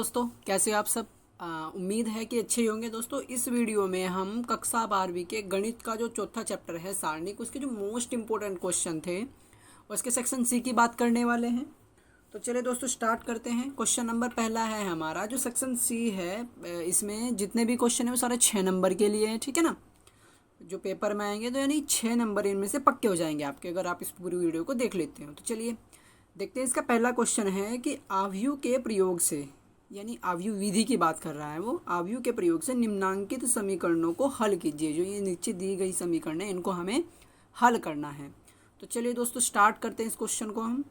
दोस्तों, कैसे आप सब। उम्मीद है कि अच्छे ही होंगे। दोस्तों, इस वीडियो में हम कक्षा 12वीं के गणित का जो चौथा चैप्टर है सारणिक, उसके जो मोस्ट इंपॉर्टेंट क्वेश्चन थे उसके सेक्शन सी की बात करने वाले हैं। तो चलिए दोस्तों स्टार्ट करते हैं। क्वेश्चन नंबर पहला है हमारा जो सेक्शन सी है, इसमें जितने भी क्वेश्चन हैं वो सारे 6 नंबर के लिए हैं, ठीक है ना। जो पेपर में आएंगे तो यानी 6 नंबर इनमें से पक्के हो जाएंगे आपके, अगर आप इस पूरी वीडियो को देख लेते हो। तो चलिए देखते हैं। इसका पहला क्वेश्चन है कि आव्यूह के प्रयोग से, यानी आव्यूह विधि की बात कर रहा है वो, आव्यूह के प्रयोग से निम्नांकित समीकरणों को हल कीजिए। जो ये नीचे दी गई समीकरण है इनको हमें हल करना है। तो चलिए दोस्तों स्टार्ट करते हैं इस क्वेश्चन को। हम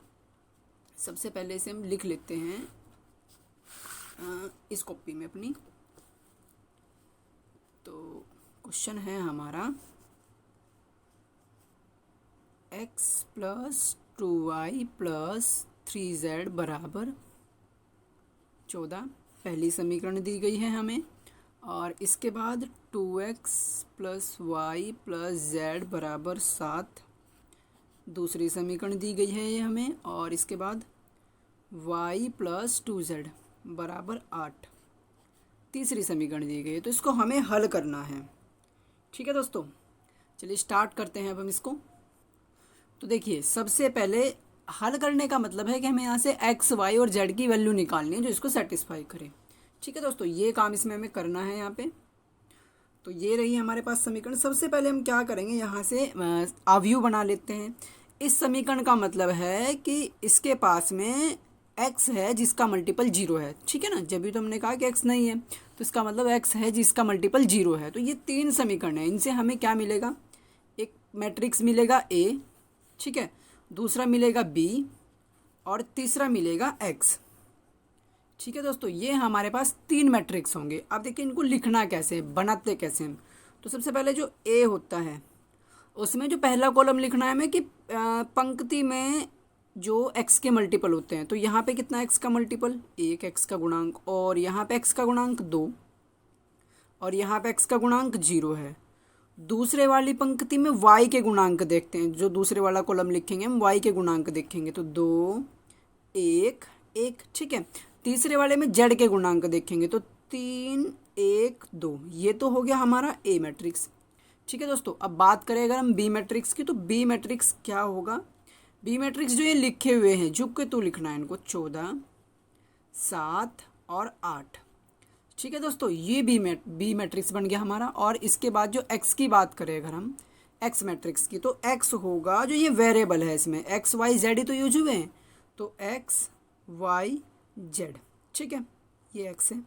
सबसे पहले से हम लिख लेते हैं इस कॉपी में अपनी। तो क्वेश्चन है हमारा x + 2y + 3z बराबर 14 पहली समीकरण दी गई है हमें। और इसके बाद 2x + y + z बराबर 7 दूसरी समीकरण दी गई है ये हमें। और इसके बाद y + 2z बराबर 8 तीसरी समीकरण दी गई है। तो इसको हमें हल करना है, ठीक है दोस्तों। चलिए स्टार्ट करते हैं अब हम इसको। तो देखिए सबसे पहले हल करने का मतलब है कि हमें यहाँ से x, y और z की वैल्यू निकालनी है जो इसको सेटिस्फाई करे, ठीक है दोस्तों। ये काम इसमें हमें करना है यहाँ पे। तो ये रही हमारे पास समीकरण। सबसे पहले हम क्या करेंगे, यहाँ से आव्यूह बना लेते हैं। इस समीकरण का मतलब है कि इसके पास में x है जिसका मल्टीपल 0 है, ठीक है ना। जब भी तो हमने कहा कि x नहीं है तो इसका मतलब x है जिसका मल्टीपल 0 है। तो ये 3 समीकरण है, इनसे हमें क्या मिलेगा, एक मैट्रिक्स मिलेगा A, ठीक है, दूसरा मिलेगा B और तीसरा मिलेगा X, ठीक है दोस्तों। ये हमारे पास 3 मैट्रिक्स होंगे। अब देखिए इनको लिखना कैसे, बनाते कैसे हम। तो सबसे पहले जो A होता है उसमें जो पहला कॉलम लिखना है हमें कि पंक्ति में जो x के मल्टीपल होते हैं। तो यहाँ पे कितना x का मल्टीपल, 1 x का गुणांक, और यहाँ पे x का गुणांक 2, और यहाँ पे x का गुणांक 0 है। दूसरे वाली पंक्ति में y के गुणांक देखते हैं। जो दूसरे वाला कॉलम लिखेंगे हम y के गुणांक देखेंगे तो 2 1 1, ठीक है। तीसरे वाले में z के गुणांक देखेंगे तो 3 1 2। ये तो हो गया हमारा A मैट्रिक्स, ठीक है दोस्तों। अब बात करें अगर हम B मैट्रिक्स की, तो B मैट्रिक्स क्या होगा। B मैट्रिक्स जो ये लिखे हुए हैं झुक के तो लिखना है इनको, 14 7 और 8, ठीक है दोस्तों। ये बी मैट्रिक्स बन गया हमारा। और इसके बाद जो x की बात करें अगर हम x मैट्रिक्स की, तो x होगा जो ये वेरिएबल है, इसमें x y z ही तो यूज हुए हैं, तो x y z, ठीक है। ये x है,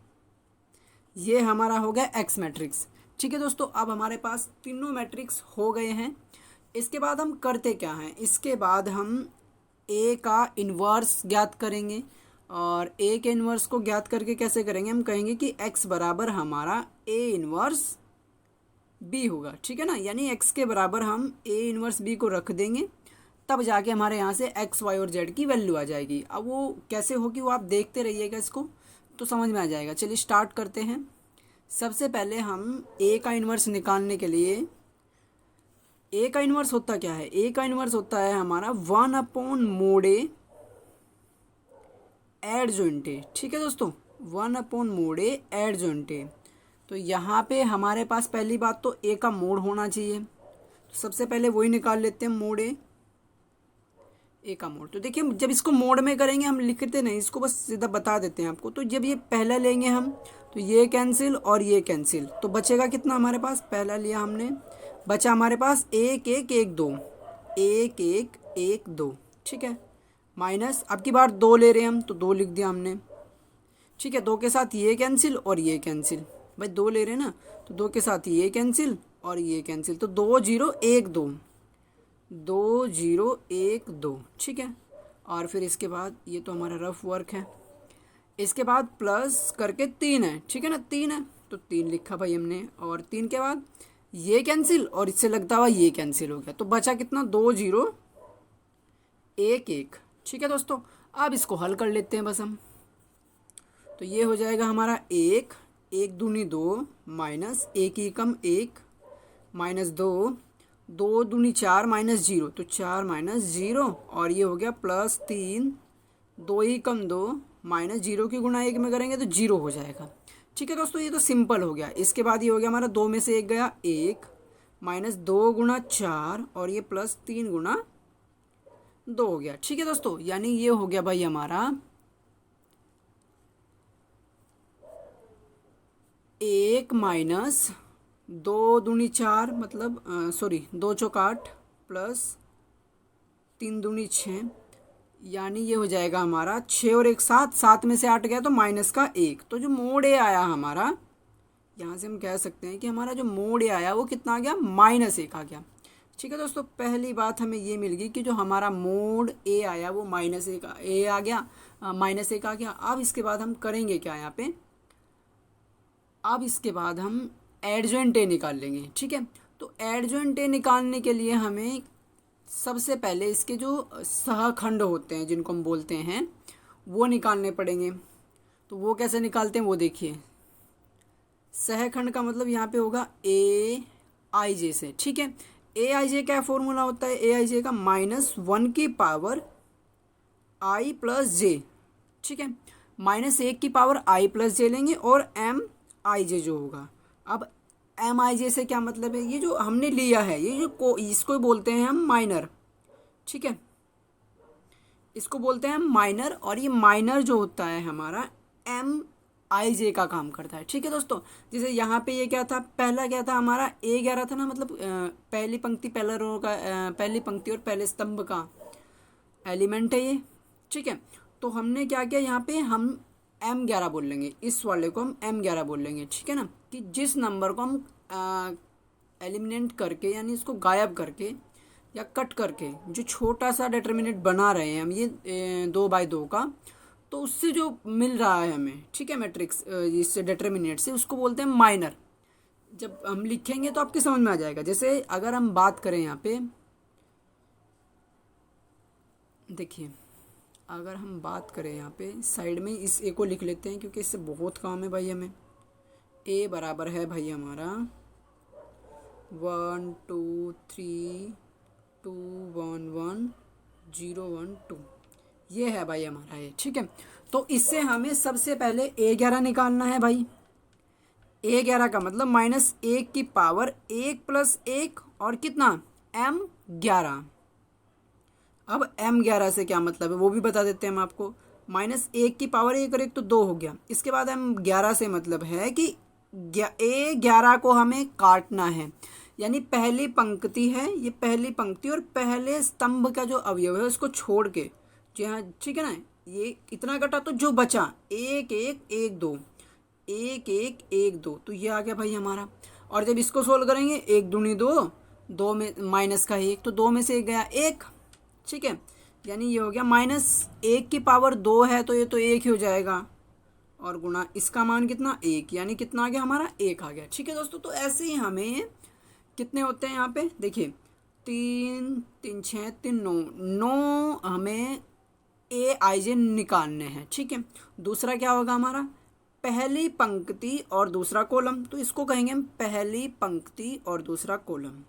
ये हमारा हो गया x मैट्रिक्स, ठीक है दोस्तों। अब हमारे पास तीनों मैट्रिक्स हो गए हैं। इसके बाद हम करते क्या हैं, इसके बाद हम a का इन्वर्स ज्ञात करेंगे। और a के इन्वर्स को ज्ञात करके कैसे करेंगे, हम कहेंगे कि x बराबर हमारा a इन्वर्स b होगा, ठीक है ना। यानी x के बराबर हम a इन्वर्स b को रख देंगे, तब जाके हमारे यहाँ से x y और z की वैल्यू आ जाएगी। अब वो कैसे होगी वो आप देखते रहिएगा, इसको तो समझ में आ जाएगा। चलिए स्टार्ट करते हैं। सबसे पहले हम a का इन्वर्स निकालने के लिए, a का इन्वर्स होता क्या है, a का इन्वर्स होता है हमारा 1/mod a एडजॉइंट ए, ठीक है दोस्तों, 1/mod a एडजॉइंट ए। तो यहाँ पे हमारे पास पहली बात तो a का मोड होना चाहिए। तो सबसे पहले वही निकाल लेते हैं, मोड a का मोड। तो देखिए जब इसको मोड में करेंगे हम लिखते नहीं, इसको बस सीधा बता देते हैं आपको। तो जब ये पहला लेंगे हम तो ये कैंसिल और ये कैंसिल, तो बचेगा कितना हमारे पास, पहला लिया हमने, बचा हमारे पास 1 1 1 2, 1 1 1 2, ठीक है, माइनस अब की बार 2 ले रहे हैं हम तो 2 लिख दिया हमने, ठीक है। 2 के साथ ये कैंसिल और ये कैंसिल, भाई 2 ले रहे हैं ना, तो 2 के साथ ये कैंसिल और ये कैंसिल, तो 2 0 1 2, 2 0 1 2, ठीक है। और फिर इसके बाद ये तो हमारा रफ वर्क है। इसके बाद प्लस करके 3 है, ठीक है ना, 3 है तो 3 लिखा भाई हमने। और 3 के बाद ये कैंसिल और इससे लगता हुआ ये कैंसिल हो गया, तो बचा कितना, 2 0 1 1, ठीक है दोस्तों। अब इसको हल कर लेते हैं बस हम। तो ये हो जाएगा हमारा 1 1 दूनी 2 माइनस 1 एकम 1 माइनस 2 2 दूनी 4 माइनस 0, तो 4 माइनस 0, और ये हो गया प्लस 3 2 एकम 2 माइनस जीरो की गुणा एक में करेंगे तो जीरो हो जाएगा। ठीक है दोस्तों, ये तो सिंपल हो गया। इसके बाद ये हो गया हमारा दो में से एक गया एक, माइनस दो गुणा चार और ये प्लस तीन गुणा दो हो गया। ठीक है दोस्तों, यानी ये हो गया भाई हमारा एक माइनस दो दूनी चार, मतलब सॉरी दो चौक आठ प्लस तीन दूनी छः, यानी ये हो जाएगा हमारा छः और एक सात, सात में से आठ गया तो माइनस का एक। तो जो मोड ए आया हमारा, यहाँ से हम कह सकते हैं कि हमारा जो मोड ए आया वो कितना आ गया, माइनस एक आ गया। ठीक है दोस्तों, पहली बात हमें ये मिल गई कि जो हमारा मोड ए आया वो माइनस एक ए आ गया, माइनस एक आ गया। अब इसके बाद हम करेंगे क्या यहाँ पे, अब इसके बाद हम एडजॉइंट ए निकाल लेंगे। ठीक है, तो एडजॉइंट ए निकालने के लिए हमें सबसे पहले इसके जो सहखंड होते हैं जिनको हम बोलते हैं वो निकालने पड़ेंगे। तो वो कैसे निकालते हैं वो देखिए। सहखंड का मतलब यहाँ पे होगा ए आई जे से। ठीक है, ए आई जे क्या फॉर्मूला होता है, ए आई जे का माइनस वन की पावर आई प्लस जे। ठीक है, माइनस एक की पावर आई प्लस जे लेंगे और एम आई जे जो होगा। अब एम आई जे से क्या मतलब है, ये जो हमने लिया है ये जो इसको बोलते हैं हम माइनर। ठीक है, इसको बोलते हैं हम माइनर, और ये माइनर जो होता है हमारा एम आई जे का काम करता है। ठीक है दोस्तों, जैसे यहाँ पे ये क्या था, पहला क्या था हमारा ए 11 था ना, मतलब पहली पंक्ति पहला रो का पहली पंक्ति और पहले स्तंभ का एलिमेंट है ये। ठीक है, तो हमने क्या किया, यहाँ पे हम M11 बोल लेंगे, इस वाले को हम M11 बोल लेंगे। ठीक है ना, कि जिस नंबर को हम एलिमिनेट करके यानी इसको गायब करके या कट करके जो छोटा सा डिटर्मिनेंट बना रहे हैं हम ये 2/2 का, तो उससे जो मिल रहा है हमें, ठीक है, मैट्रिक्स इससे डिटर्मिनेंट से, उसको बोलते हैं माइनर। जब हम लिखेंगे तो आपके समझ में आ जाएगा। जैसे अगर हम बात करें यहाँ पे देखिए, अगर हम बात करें यहाँ पे साइड में इस ए को लिख लेते हैं क्योंकि इससे बहुत काम है भाई हमें। ए बराबर है भाई हमारा 1 2 3 2 1 1 0 1 2, ये है भाई हमारा ये। ठीक है, तो इससे हमें सबसे पहले A11 निकालना है भाई। A11 का मतलब माइनस एक की पावर एक प्लस एक और कितना M11। अब M11 से क्या मतलब है वो भी बता देते हैं हम आपको। माइनस एक की पावर एक और एक तो दो हो गया। इसके बाद M11 से मतलब है कि A11 को हमें काटना है, यानी पहली पंक्ति है ये, पहली पंक्ति और पहले स्तंभ का जो अवयव है उसको छोड़ के, जी हाँ ठीक है ना, ये इतना कटा तो जो बचा एक एक एक दो, एक एक एक दो, तो ये आ गया भाई हमारा। और जब इसको सोल्व करेंगे एक दूनी दो, दो में माइनस का एक, तो दो में से एक गया एक। ठीक है, यानी ये हो गया माइनस एक की पावर दो है तो ये तो एक ही हो जाएगा, और गुणा इसका मान कितना एक, यानी कितना आ गया हमारा एक आ गया। ठीक है दोस्तों, तो ऐसे ही हमें कितने होते हैं यहाँ पे देखिए, तीन तीन छः तीन नौ, नौ हमें ए आई जे निकालने हैं। ठीक है, दूसरा क्या होगा हमारा पहली पंक्ति और दूसरा कॉलम, तो इसको कहेंगे हम पहली पंक्ति और दूसरा कॉलम।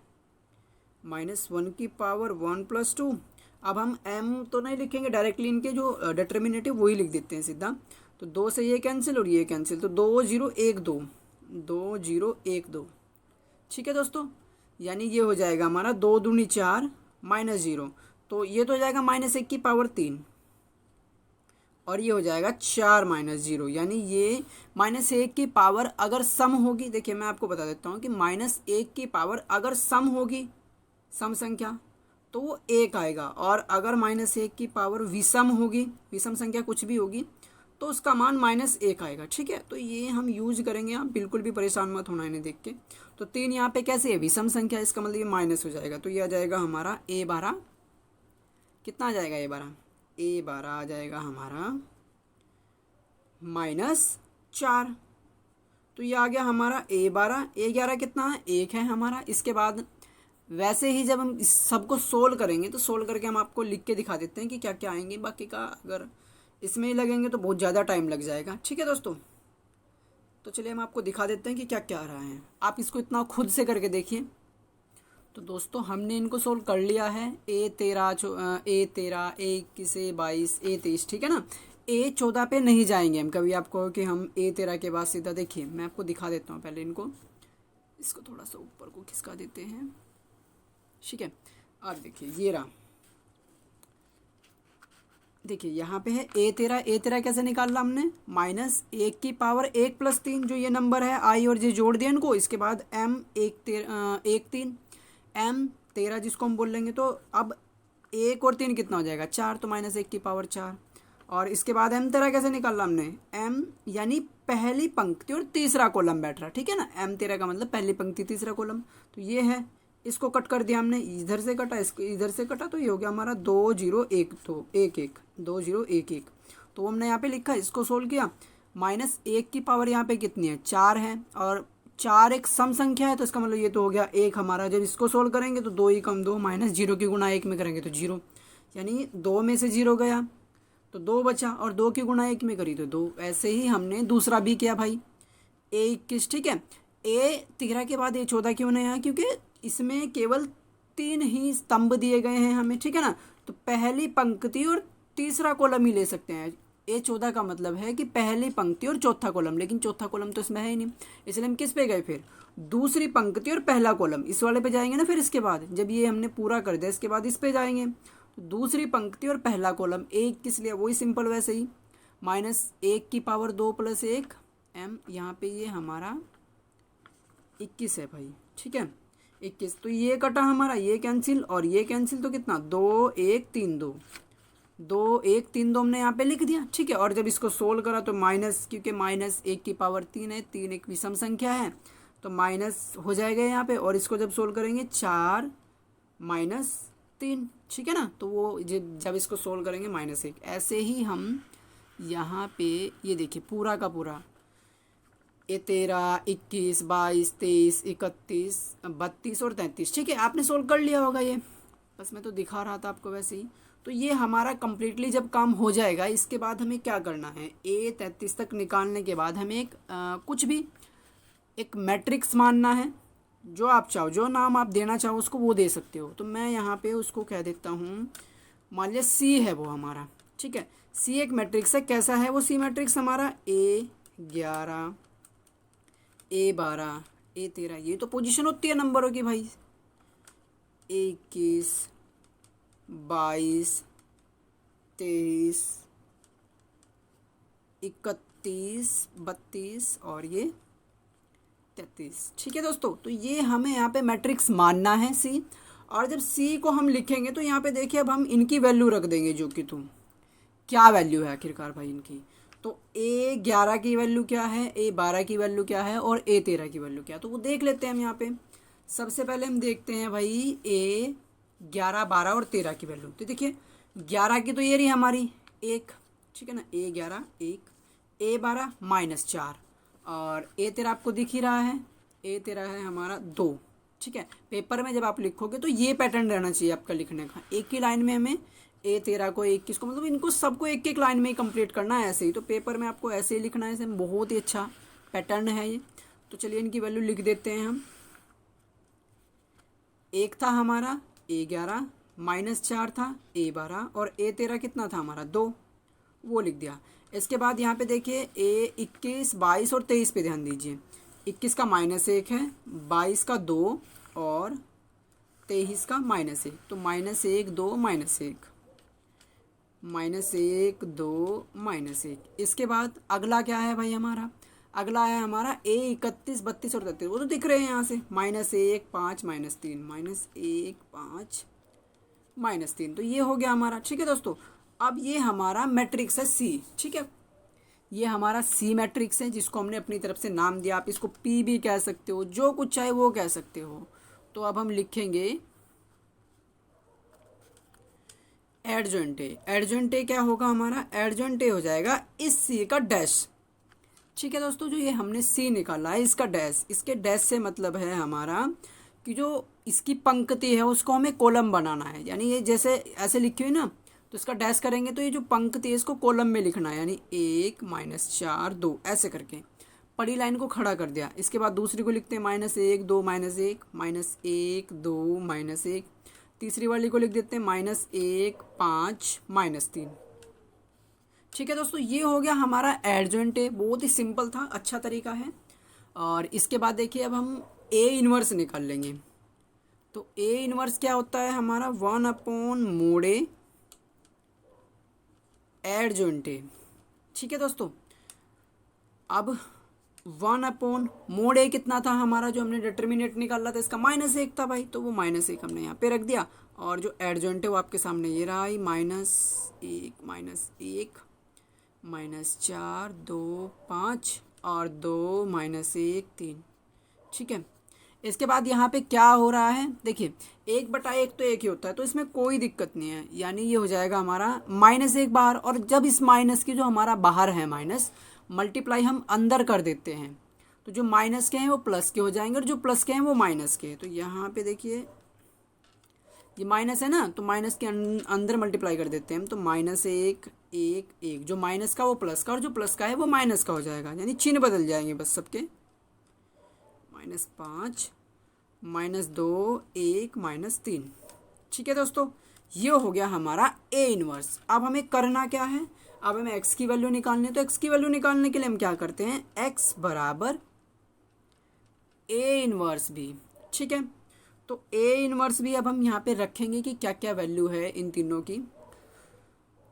माइनस वन की पावर वन प्लस टू। अब हम m तो नहीं लिखेंगे डायरेक्टली, इनके जो डिटर्मिनेटिव वही लिख देते हैं सीधा। तो दो से ये कैंसिल और ये कैंसिल, तो 2 0 1 2, 2 0 1 2। ठीक है दोस्तों, यानी ये हो जाएगा हमारा दो दूनी चार माइनस जीरो, तो ये तो हो जाएगा माइनस एक की पावर तीन, और ये हो जाएगा चार माइनस जीरो, यानी ये माइनस एक की पावर अगर सम होगी, देखिए मैं आपको बता देता हूँ कि माइनस एक की पावर अगर सम होगी, सम संख्या, तो वो एक आएगा, और अगर माइनस एक की पावर विषम होगी, विषम संख्या कुछ भी होगी, तो उसका मान माइनस एक आएगा। ठीक है, तो ये हम यूज करेंगे, आप बिल्कुल भी परेशान मत होना इन्हें देख के। तो तीन यहाँ पे कैसे है विषम संख्या, इसका मतलब ये माइनस हो जाएगा, तो ये आ जाएगा हमारा A12, कितना आ जाएगा A12 आ जाएगा हमारा -4, तो ये आ गया हमारा A12। A11 कितना है एक है हमारा। इसके बाद वैसे ही जब हम इस सबको सोल्व करेंगे तो सोल्व करके हम आपको लिख के दिखा देते हैं कि क्या क्या आएंगे, बाकी का अगर इसमें ही लगेंगे तो बहुत ज़्यादा टाइम लग जाएगा। ठीक है दोस्तों, तो चलिए हम आपको दिखा देते हैं कि क्या क्या आ रहा है, आप इसको इतना खुद से करके देखिए। तो दोस्तों हमने इनको सोल्व कर लिया है, A13 A21 A22 A23, ठीक है ना। A14 पे नहीं जाएंगे हम कभी। आप कहो कि हम A13 के बाद सीधा, देखिए मैं आपको दिखा देता हूँ पहले इनको, इसको थोड़ा सा ऊपर को खिसका देते हैं, ठीक है। अब देखिए ये रहा, देखिए यहाँ पे है A13 कैसे निकाला हमने, माइनस 1 की पावर 1 प्लस 3 जो ये नंबर है, आई और जे जोड़ दिया इनको, इसके बाद M 1 3 M 13 जिसको हम बोल लेंगे, तो अब 1 और 3 कितना हो जाएगा 4, तो माइनस 1 की पावर 4। और इसके बाद M 13 कैसे निकाला हमने, M यानी पहली पंक्ति और तीसरा कॉलम बैठ रहा, ठीक है ना, M 13 का मतलब पहली पंक्ति तीसरा कॉलम, तो ये है। इसको कट कर दिया हमने, इधर से कटा, इसको इधर से कटा, तो ये हो गया हमारा 2 0 1 2 1 1 2 0 1 1। तो हमने यहाँ पे लिखा, इसको सोल्व किया, माइनस 1 की पावर यहाँ पे कितनी है 4 है, और 4 एक सम संख्या है, तो इसका मतलब ये तो हो गया 1 हमारा। जब इसको सोल्व करेंगे तो 2 ही कम 2, माइनस 0 की गुणा 1 में करेंगे तो 0, यानी 2 में से 0 गया तो 2 बचा, और 2 की गुणा 1 में करी तो 2। ऐसे ही हमने दूसरा भी किया भाई, A21, ठीक है। A13 के बाद A14 क्यों नहीं आया, क्योंकि इसमें केवल 3 ही स्तंभ दिए गए हैं हमें, ठीक है ना, तो पहली पंक्ति और तीसरा कॉलम ही ले सकते हैं। A14 का मतलब है कि पहली पंक्ति और चौथा कॉलम, लेकिन चौथा कॉलम तो इसमें है ही नहीं, इसलिए हम किस पे गए फिर, दूसरी पंक्ति और पहला कॉलम, इस वाले पे जाएंगे ना। फिर इसके बाद जब ये हमने पूरा कर दिया, इसके बाद इस पे जाएंगे, तो दूसरी पंक्ति और पहला कॉलम, एक किस लिए, वही सिंपल वैसे ही, माइनस 1 की पावर 2 प्लस 1 M, यहाँ पे ये हमारा 21 है भाई, ठीक है 21। तो ये कटा हमारा, ये कैंसिल और ये कैंसिल, तो कितना 2 1 3 2 2 1 3 2 हमने यहाँ पे लिख दिया, ठीक है। और जब इसको सोल्व करा तो माइनस, क्योंकि माइनस 1 की पावर 3 है, 3 एक विषम संख्या है, तो माइनस हो जाएगा यहाँ पे। और इसको जब सोल्व करेंगे 4 माइनस 3, ठीक है ना, तो वो जब इसको सोल्व करेंगे माइनस 1। ऐसे ही हम यहाँ पे ये देखिए पूरा का पूरा, ये 13 21 22 23 31 32 और 33, ठीक है, आपने सोल्व कर लिया होगा ये, बस मैं तो दिखा रहा था आपको वैसे ही। तो ये हमारा कम्प्लीटली जब काम हो जाएगा, इसके बाद हमें क्या करना है, A33 तक निकालने के बाद हमें एक कुछ भी एक मैट्रिक्स मानना है, जो आप चाहो, जो नाम आप देना चाहो उसको वो दे सकते हो। तो मैं यहाँ पे उसको कह देता हूँ, मान लिया C है वो हमारा, ठीक है, C एक मैट्रिक्स है। कैसा है वो C मैट्रिक्स हमारा, A11 A12 A13, ये तो पोजीशन होती है नंबरों की भाई, 21 22 23 31 32 और ये 33, ठीक है दोस्तों। तो ये हमें यहाँ पे मैट्रिक्स मानना है C। और जब C को हम लिखेंगे तो यहाँ पे देखिए, अब हम इनकी वैल्यू रख देंगे, जो कि तुम क्या वैल्यू है आखिरकार भाई इनकी। तो A11 की वैल्यू क्या है, A12 की वैल्यू क्या है, और A13 की वैल्यू क्या है, तो वो देख लेते हैं हम यहाँ पे। सबसे पहले हम देखते हैं भाई A11 12 और 13 की वैल्यू। तो देखिए 11 की तो ये रही हमारी 1, ठीक है ना, A11 1, A12 -4, और A13 आपको दिख ही रहा है, A13 है हमारा 2, ठीक है। पेपर में जब आप लिखोगे तो ये पैटर्न रहना चाहिए आपका लिखने का, एक ही लाइन में हमें A13 को 21 को, मतलब इनको सबको एक एक लाइन में ही कंप्लीट करना है ऐसे ही। तो पेपर में आपको ऐसे ही लिखना है, ऐसे बहुत ही अच्छा पैटर्न है ये। तो चलिए इनकी वैल्यू लिख देते हैं हम। एक था हमारा A11, -4 था A12, और A13 कितना था हमारा 2, वो लिख दिया। इसके बाद यहाँ पे देखिए A21 22 और 23 पे ध्यान दीजिए, 21 का -1 है, 22 का 2 और 23 का -1, तो -1 2 -1 -1 2 -1। इसके बाद अगला क्या है भाई हमारा, अगला है हमारा A31 32 और 33, वो तो दिख रहे हैं यहाँ से, -1 5 -3 -1 5 -3, तो ये हो गया हमारा, ठीक है दोस्तों। अब ये हमारा मैट्रिक्स है C, ठीक है, ये हमारा C मैट्रिक्स है, जिसको हमने अपनी तरफ से नाम दिया। आप इसको P भी कह सकते हो, जो कुछ चाहे वो कह सकते हो। तो अब हम लिखेंगे एडजॉइंट A। एडजॉइंट A क्या होगा हमारा, एडजॉइंट A हो जाएगा इस C का डैश, ठीक है दोस्तों। जो ये हमने C निकाला है, इसका डैश, इसके डैश से मतलब है हमारा कि जो इसकी पंक्ति है उसको हमें कॉलम बनाना है, यानी ये जैसे ऐसे लिखी हुई ना, तो इसका डैश करेंगे तो ये जो पंक्ति है इसको कॉलम में लिखना है, यानी 1 -4 2 ऐसे करके पड़ी लाइन को खड़ा कर दिया। इसके बाद दूसरी को लिखते हैं -1 2 -1 -1 2 -1, तीसरी वाली को लिख देते हैं -1 5 -3, ठीक है दोस्तों, ये हो गया हमारा एडजॉइंट ए, बहुत ही सिंपल था, अच्छा तरीका है। और इसके बाद देखिए अब हम ए इनवर्स निकाल लेंगे। तो ए इनवर्स क्या होता है हमारा, 1/mod ए एडजॉइंट ए। ठीक है दोस्तों, अब 1/mod ए कितना था हमारा, जो हमने डिटर्मिनेंट निकाला था इसका -1 था भाई, तो वो -1 हमने यहाँ पे रख दिया। और जो एडजॉइंट है वो आपके सामने ये रहा ही, -1 -1 -4 2 5 और 2 -1 3। ठीक है, इसके बाद यहाँ पे क्या हो रहा है, देखिए 1/1 तो एक ही होता है, तो इसमें कोई दिक्कत नहीं है, यानी ये हो जाएगा हमारा -1 बाहर। और जब इस माइनस की जो हमारा बाहर है माइनस, मल्टीप्लाई हम अंदर कर देते हैं, तो जो माइनस के हैं वो प्लस के हो जाएंगे और जो प्लस के हैं वो माइनस के। तो यहाँ पे देखिए ये माइनस है ना, तो माइनस के अंदर मल्टीप्लाई कर देते हैं हम, तो -1 1 1, जो माइनस का वो प्लस का और जो प्लस का है वो माइनस का हो जाएगा, यानी चिन्ह बदल जाएंगे बस सबके। -5 -2 1 -3। ठीक है दोस्तों, ये हो गया हमारा ए इनवर्स। अब हमें करना क्या है, अब हमें एक्स की वैल्यू निकालनी है। तो एक्स की वैल्यू निकालने के लिए हम क्या करते हैं, एक्स बराबर ए इनवर्स भी। ठीक है, तो ए इनवर्स भी अब हम यहाँ पे रखेंगे कि क्या क्या वैल्यू है इन तीनों की।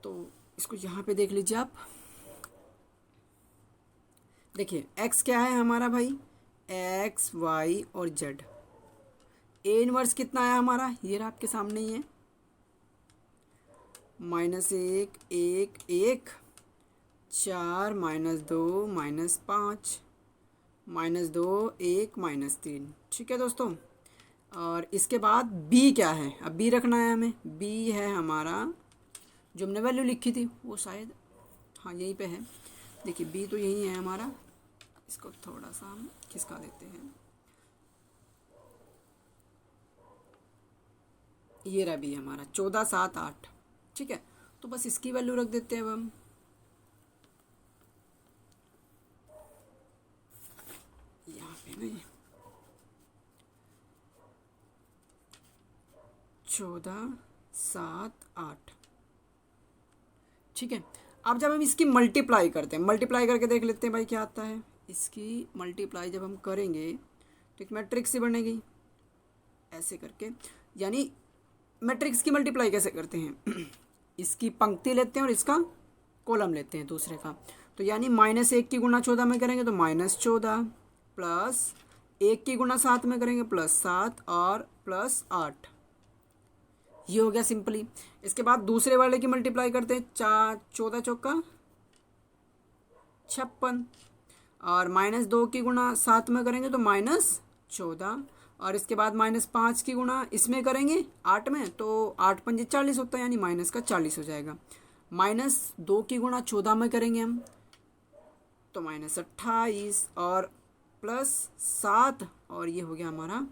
तो इसको यहाँ पे देख लीजिए आप, देखिए एक्स क्या है हमारा भाई, एक्स वाई और जेड। ए इनवर्स कितना है हमारा, ये रहा आपके सामने ही है, -1 1 1 4 -2 -5 -2 1 -3। ठीक है दोस्तों, और इसके बाद बी क्या है, अब बी रखना है हमें। बी है हमारा, जो हमने वैल्यू लिखी थी वो शायद हाँ यहीं पे है, देखिए बी तो यही है हमारा। इसको थोड़ा सा हम खिसका देते हैं, ये रहा बी हमारा 14 7 8। ठीक है, तो बस इसकी वैल्यू रख देते हैं अब हम। यहाँ पे नहीं, 14 7 8। ठीक है, अब जब हम इसकी मल्टीप्लाई करते हैं, मल्टीप्लाई करके देख लेते हैं भाई क्या आता है। इसकी मल्टीप्लाई जब हम करेंगे तो एक मैट्रिक्स से बनेगी ऐसे करके, यानी मैट्रिक्स की मल्टीप्लाई कैसे करते हैं इसकी पंक्ति लेते हैं और इसका कॉलम लेते हैं दूसरे का। तो यानी -1 की गुणा 14 में करेंगे तो -14, प्लस 1 की गुणा 7 में करेंगे +7 और +8। ये हो गया सिंपली। इसके बाद दूसरे वाले की मल्टीप्लाई करते हैं, 14 चौका 56 और -2 की गुणा 7 में करेंगे तो -14, और इसके बाद -5 की गुणा इसमें करेंगे 8 में तो 8 पंजे 40 होता है, यानी माइनस का 40 हो जाएगा। -2 की गुणा 14 में करेंगे हम तो -28 और +7, और ये हो गया हमारा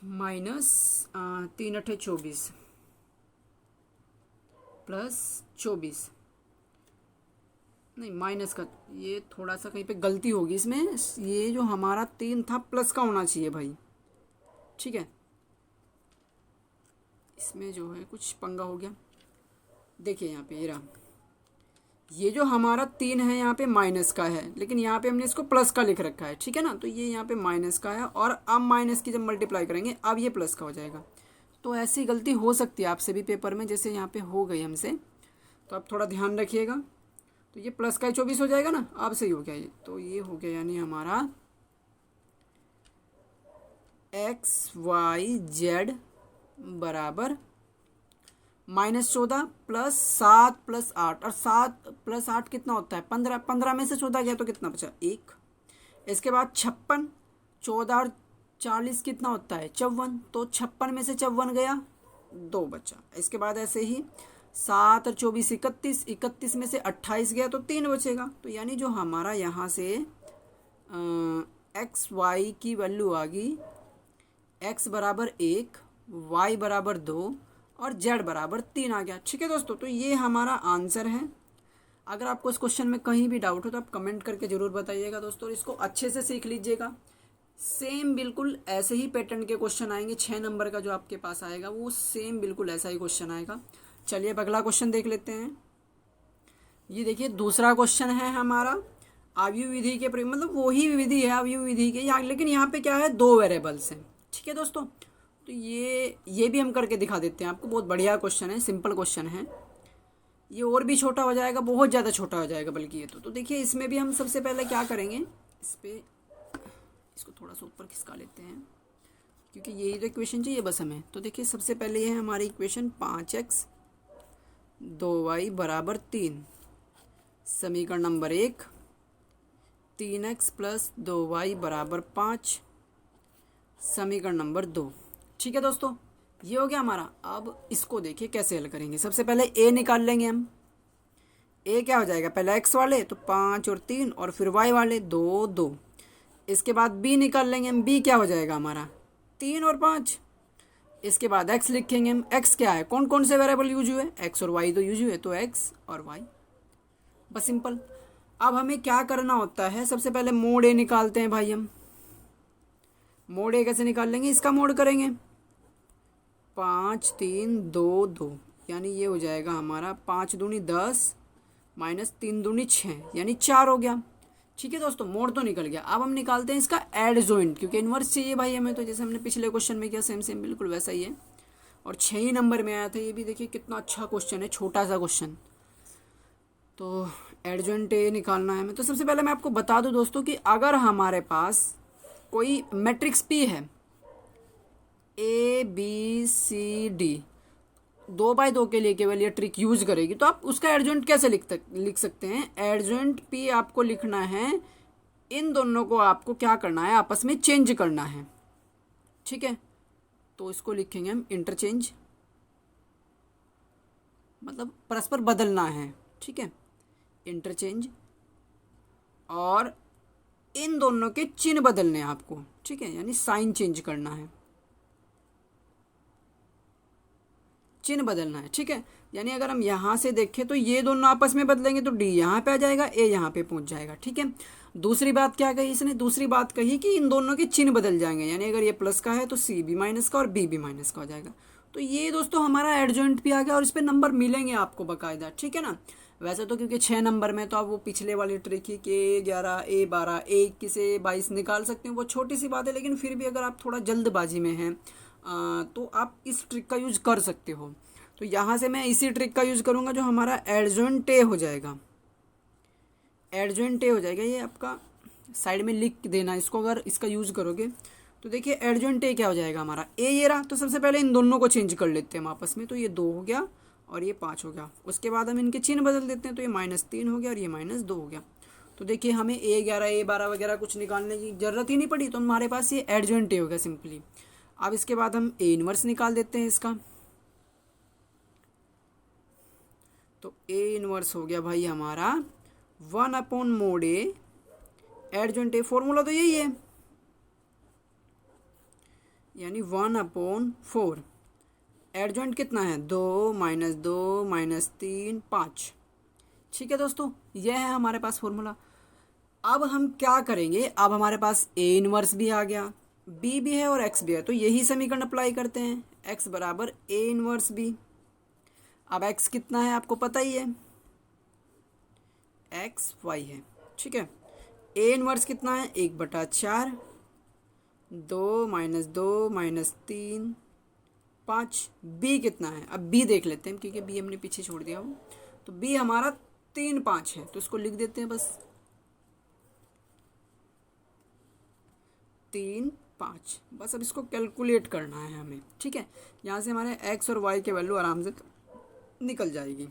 -3 8 24 +24, नहीं माइनस का, ये थोड़ा सा कहीं पे गलती होगी इसमें, ये जो हमारा 3 था प्लस का होना चाहिए भाई। ठीक है, इसमें जो है कुछ पंगा हो गया। देखिए यहाँ पे ये रहा, ये जो हमारा 3 है यहाँ पे माइनस का है, लेकिन यहाँ पे हमने इसको प्लस का लिख रखा है। ठीक है ना, तो ये यहाँ पे माइनस का है, और अब माइनस की जब मल्टीप्लाई करेंगे अब ये प्लस का हो जाएगा। तो ऐसी गलती हो सकती है आपसे भी पेपर में, जैसे यहाँ पे हो गई हमसे, तो आप थोड़ा ध्यान रखिएगा। तो ये प्लस का 24 हो जाएगा ना, अब सही हो गया ये, तो ये हो गया यानी हमारा XYZ बराबर -14 +7 +8, और 7 + 8 कितना होता है 15, 15 में से 14 गया तो कितना बचा 1। इसके बाद 56, 14 और 40 कितना होता है 54, तो 56 में से 54 गया 2 बचा। इसके बाद ऐसे ही 7 और 24 31, 31 में से 28 गया तो 3 बचेगा। तो यानी जो हमारा यहाँ से XY की वैल्यू आ गई, X बराबर 1, Y बराबर 2 और Z बराबर 3 आ गया। ठीक है दोस्तों, तो ये हमारा आंसर है। अगर आपको इस क्वेश्चन में कहीं भी डाउट हो तो आप कमेंट करके ज़रूर बताइएगा दोस्तों, इसको अच्छे से सीख लीजिएगा। सेम बिल्कुल ऐसे ही पैटर्न के क्वेश्चन आएंगे। 6 नंबर का जो आपके पास आएगा वो सेम बिल्कुल ऐसा ही क्वेश्चन आएगा। चलिए अब अगला क्वेश्चन देख लेते हैं। ये देखिए दूसरा क्वेश्चन है हमारा आयु विधि के मतलब वही विधि है आयु विधि के यहाँ, लेकिन यहाँ पे क्या है, 2 वेरिएबल्स हैं। ठीक है दोस्तों, तो ये भी हम करके दिखा देते हैं आपको। बहुत बढ़िया क्वेश्चन है, सिंपल क्वेश्चन है। ये और भी छोटा हो जाएगा, बहुत ज़्यादा छोटा हो जाएगा बल्कि ये तो देखिए इसमें भी हम सबसे पहले क्या करेंगे, इस पर इसको थोड़ा सा ऊपर खिसका लेते हैं क्योंकि यही तो इक्वेशन चाहिए बस हमें। तो देखिए सबसे पहले ये है हमारी इक्वेशन 5x 2y बराबर 3। समीकरण नंबर 1 3x प्लस 2y बराबर 5। समीकरण नंबर 2। ठीक है दोस्तों, ये हो गया हमारा। अब इसको देखिए कैसे हल करेंगे। सबसे पहले a निकाल लेंगे हम। a क्या हो जाएगा, पहले x वाले तो 5 और 3 और फिर y वाले 2 2। इसके बाद b निकाल लेंगे हम। b क्या हो जाएगा हमारा 3 और 5। इसके बाद x लिखेंगे हम। x क्या है, कौन कौन से वेरिएबल यूज हुए, x और y तो यूज हुए, तो x और y, बस सिंपल। अब हमें क्या करना होता है, सबसे पहले मोड a निकालते हैं भाई हम। मोड a कैसे निकाल लेंगे, इसका मोड करेंगे 5 3 2 2, यानी ये हो जाएगा हमारा 5 दूनी 10 माइनस 3 दूनी 6, यानी 4 हो गया। ठीक है दोस्तों, मोड तो निकल गया। अब हम निकालते हैं इसका एडजॉइंट, क्योंकि इन्वर्स चाहिए भाई हमें, तो जैसे हमने पिछले क्वेश्चन में किया सेम सेम बिल्कुल वैसा ही है। और 6 ही नंबर में आया था ये भी। देखिए कितना अच्छा क्वेश्चन है, छोटा सा क्वेश्चन। तो एडजॉइंट ए निकालना है हमें। तो सबसे पहले मैं आपको बता दूं दोस्तों कि अगर हमारे पास कोई मैट्रिक्स पी है ABCD 2x2 के लिए केवल ये ट्रिक यूज करेगी, तो आप उसका एडजॉइंट कैसे लिख सकते हैं। एडजॉइंट P आपको लिखना है, इन दोनों को आपको क्या करना है, आपस में चेंज करना है। ठीक है, तो इसको लिखेंगे हम इंटरचेंज, मतलब परस्पर बदलना है। ठीक है, इंटरचेंज, और इन दोनों के चिन्ह बदलने हैं आपको। ठीक है, यानी साइन चेंज करना है, चिन्ह बदलना है। ठीक है, यानी अगर हम यहाँ से देखें तो ये दोनों आपस में बदलेंगे तो डी यहाँ पे आ जाएगा, ए यहाँ पे पहुँच जाएगा। ठीक है, दूसरी बात क्या कही इसने, दूसरी बात कही कि इन दोनों के चिन्ह बदल जाएंगे, यानी अगर ये प्लस का है तो सी भी माइनस का और बी भी माइनस का हो जाएगा। तो ये दोस्तों हमारा एडजॉइंट भी आ गया, और इस पर नंबर मिलेंगे आपको बाकायदा। ठीक है ना, वैसे तो क्योंकि 6 नंबर में तो आप वो पिछले वाली ट्रिक ही के A11 A12 A21 से 22 निकाल सकते हैं, वो छोटी सी बात है। लेकिन फिर भी अगर आप थोड़ा जल्दबाजी में हैं तो आप इस ट्रिक का यूज़ कर सकते हो। तो यहाँ से मैं इसी ट्रिक का यूज़ करूँगा जो हमारा एडजॉइंट ए हो जाएगा। एडजॉइंट ए हो जाएगा, ये आपका साइड में लिख देना इसको, अगर इसका यूज़ करोगे तो देखिए एडजॉइंट ए क्या हो जाएगा हमारा, ए ये रहा। तो सबसे पहले इन दोनों को चेंज कर लेते हैं हम आपस में, तो ये 2 हो गया और ये 5 हो गया। उसके बाद हम इनके चिन्ह बदल देते हैं, तो ये -3 हो गया और ये -2 हो गया। तो देखिए हमें A11 A12 वगैरह कुछ निकालने की ज़रूरत ही नहीं पड़ी, तो हमारे पास ये एडजॉइंट ए हो गया सिंपली। अब इसके बाद हम ए इनवर्स निकाल देते हैं इसका। तो ए इनवर्स हो गया भाई हमारा 1/mod A। Adjoint a formula तो यही है, यानी 1/4। एडजॉइंट कितना है, 2 -2 -3 5। ठीक है दोस्तों, यह है हमारे पास फॉर्मूला। अब हम क्या करेंगे, अब हमारे पास ए इनवर्स भी आ गया, बी भी है और एक्स भी है, तो यही समीकरण अप्लाई करते हैं। एक्स बराबर ए इनवर्स बी। अब एक्स कितना है आपको पता ही है, एक्स वाई है। ठीक है, ए इनवर्स कितना है, 1/4, 2 -2 -3 5। बी कितना है, अब बी देख लेते हैं क्योंकि बी हमने पीछे छोड़ दिया हो। तो बी हमारा 3 5 है, तो इसको लिख देते हैं बस 3 5 बस। अब इसको कैलकुलेट करना है हमें। ठीक है, यहाँ से हमारे एक्स और वाई के वैल्यू आराम से निकल जाएगी।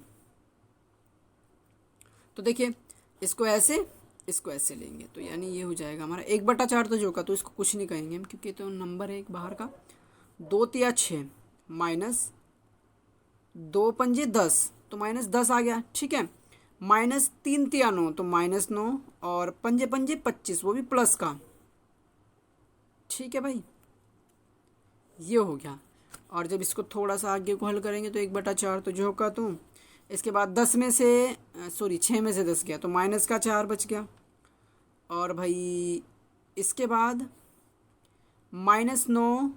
तो देखिए इसको ऐसे लेंगे, तो यानी ये हो जाएगा हमारा 1/4 तो जो का, तो इसको कुछ नहीं कहेंगे हम क्योंकि तो नंबर है एक बाहर का। 2 तिया 6 माइनस 2 पंजे 10, तो -10 आ गया। ठीक है, -3 तिया 9, तो -9, और पंजे पंजे 25, वो भी प्लस का। ठीक है भाई, ये हो गया। और जब इसको थोड़ा सा आगे को हल करेंगे तो 1/4 तो जो का, तो इसके बाद 10 में से 6 में से 10 गया, तो -4 बच गया। और भाई इसके बाद -9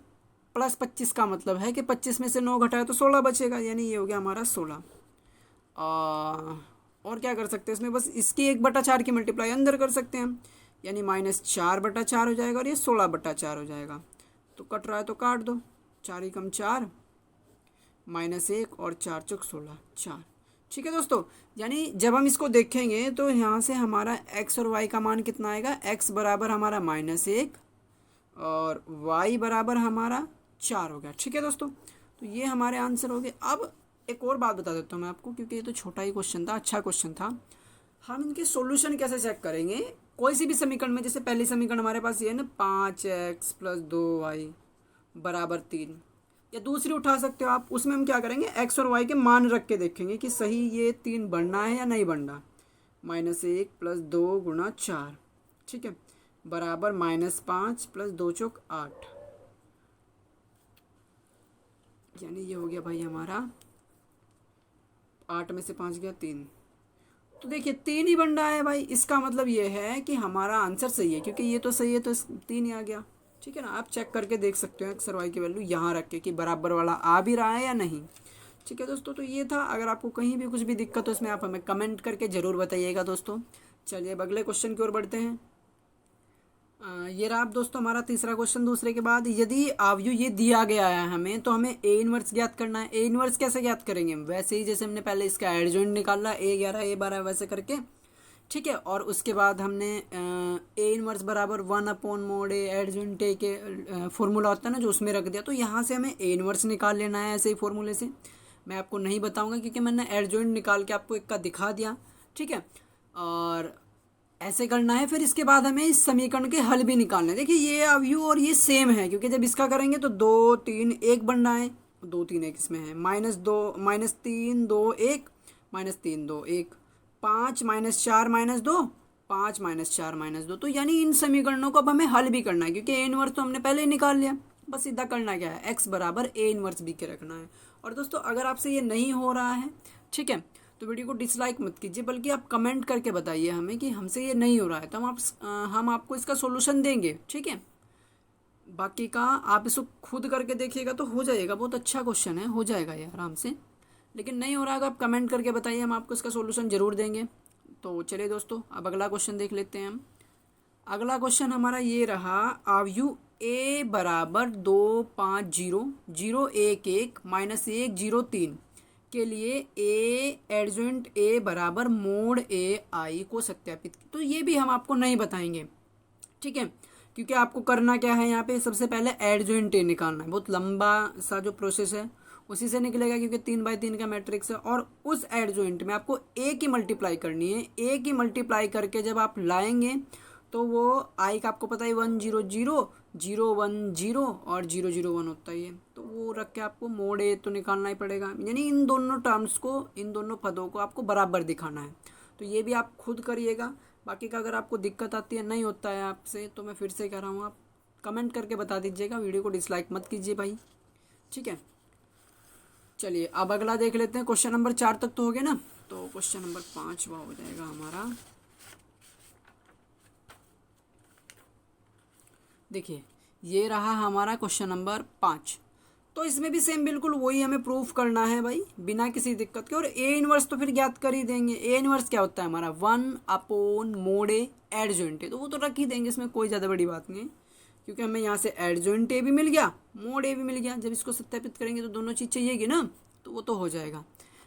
प्लस 25 का मतलब है कि 25 में से 9 घटाए तो 16 बचेगा, यानी ये हो गया हमारा 16। और क्या कर सकते हैं इसमें, बस इसकी 1/4 की मल्टीप्लाई अंदर कर सकते हैं हम, यानी -4/4 हो जाएगा और ये 16/4 हो जाएगा। तो कट रहा है तो काट दो, 4 ही कम 4, -1 और 4 चौक 16, 4। ठीक है दोस्तों, यानी जब हम इसको देखेंगे तो यहाँ से हमारा x और y का मान कितना आएगा, x बराबर हमारा -1 और y बराबर हमारा 4 हो गया। ठीक है दोस्तों, तो ये हमारे आंसर हो गए। अब एक और बात बता देता हूँ मैं आपको, क्योंकि ये तो छोटा ही क्वेश्चन था, अच्छा क्वेश्चन था। हम इनके सॉल्यूशन कैसे चेक करेंगे, कोई सी भी समीकरण में, जैसे पहली समीकरण हमारे पास ये है ना 5x + 2y बराबर 3, या दूसरी उठा सकते हो आप, उसमें हम क्या करेंगे, x और y के मान रख के देखेंगे कि सही ये 3 बनना है या नहीं बनना। -1 + 2 × 4, ठीक है, बराबर -5 + 2 चौक 8, यानी ये हो गया भाई हमारा 8 में से 5 गया 3। तो देखिए 3 ही बन रहा है भाई, इसका मतलब ये है कि हमारा आंसर सही है, क्योंकि ये तो सही है तो 3 ही आ गया। ठीक है ना, आप चेक करके देख सकते हो एक्स और वाई की वैल्यू यहाँ रख के कि बराबर वाला आ भी रहा है या नहीं। ठीक है दोस्तों, तो ये था। अगर आपको कहीं भी कुछ भी दिक्कत हो इसमें आप हमें कमेंट करके ज़रूर बताइएगा दोस्तों। चलिए अब अगले क्वेश्चन की ओर बढ़ते हैं। ये रहा आप दोस्तों हमारा तीसरा क्वेश्चन दूसरे के बाद। यदि आव्यू ये दिया गया है हमें, तो हमें ए इनवर्स ज्ञात करना है। ए इनवर्स कैसे ज्ञात करेंगे, वैसे ही जैसे हमने पहले इसका एडजॉइंट निकाला A11 A12 वैसे करके, ठीक है। और उसके बाद हमने ए इनवर्स बराबर 1/mod A एडजॉइंट ए के फॉर्मूला होता है ना जो, उसमें रख दिया। तो यहाँ से हमें ए इनवर्स निकाल लेना है ऐसे ही फॉर्मूले से। मैं आपको नहीं बताऊँगा क्योंकि मैंने एडजॉइंट निकाल के आपको एक का दिखा दिया, ठीक है। और ऐसे करना है। फिर इसके बाद हमें इस समीकरण के हल भी निकालने हैं। देखिए ये अवयव और ये सेम है, क्योंकि जब इसका करेंगे तो 2 3 1 बनना है, 2 3 1 इसमें है, -2 -3 2 1 -3 2 1, 5 -4 -2 5 -4 -2। तो यानी इन समीकरणों को अब हमें हल भी करना है, क्योंकि ए इनवर्स तो हमने पहले ही निकाल लिया। बस सीधा करना क्या है, x बराबर ए इनवर्स बी के रखना है। और दोस्तों अगर आपसे ये नहीं हो रहा है, ठीक है, तो वीडियो को डिसलाइक मत कीजिए, बल्कि आप कमेंट करके बताइए हमें कि हमसे ये नहीं हो रहा है, तो हम आपको इसका सॉल्यूशन देंगे, ठीक है। बाकी का आप इसको खुद करके देखिएगा तो हो जाएगा, बहुत अच्छा क्वेश्चन है, हो जाएगा ये आराम से। लेकिन नहीं हो रहा है तो आप कमेंट करके बताइए, हम आपको इसका सॉल्यूशन ज़रूर देंगे। तो चलिए दोस्तों अब अगला क्वेश्चन देख लेते हैं हम। अगला क्वेश्चन हमारा ये रहा, आव्यू a बराबर 2 5 0 0 1 1 -1 0 3 के लिए ए एडजॉइंट ए बराबर मोड ए आई को सत्यापित। तो ये भी हम आपको नहीं बताएंगे, ठीक है, क्योंकि आपको करना क्या है, यहाँ पे सबसे पहले एडजॉइंट ए निकालना है। बहुत लंबा सा जो प्रोसेस है उसी से निकलेगा, क्योंकि 3/3 का मैट्रिक्स है। और उस एडजॉइंट में आपको ए की मल्टीप्लाई करनी है। ए की मल्टीप्लाई करके जब आप लाएंगे तो वो आई का आपको पता है 1 0 0 0 1 0 और 0 0 1 होता ही है। तो वो रख के आपको मोड ए तो निकालना ही पड़ेगा, यानी इन दोनों टर्म्स को, इन दोनों पदों को आपको बराबर दिखाना है। तो ये भी आप खुद करिएगा। बाकी का अगर आपको दिक्कत आती है, नहीं होता है आपसे, तो मैं फिर से कह रहा हूँ, आप कमेंट करके बता दीजिएगा। वीडियो को डिसलाइक मत कीजिए भाई, ठीक है। चलिए अब अगला देख लेते हैं। क्वेश्चन नंबर 4 तक तो हो गया ना, तो क्वेश्चन नंबर 5वां हो जाएगा हमारा। देखिए ये रहा हमारा क्वेश्चन नंबर 5। तो इसमें भी सेम बिल्कुल वही हमें प्रूफ करना है भाई, बिना किसी दिक्कत के। और ए इनवर्स तो फिर ज्ञात कर ही देंगे। ए इनवर्स क्या होता है हमारा, 1/mod A एडजॉइंट ए, तो वो तो रख ही देंगे, इसमें कोई ज़्यादा बड़ी बात नहीं है, क्योंकि हमें यहाँ से एडजॉइंट ए भी मिल गया, मोड ए भी मिल गया। जब इसको सत्यापित करेंगे तो दोनों चीज़ चाहिएगी ना, तो वो तो हो जाएगा,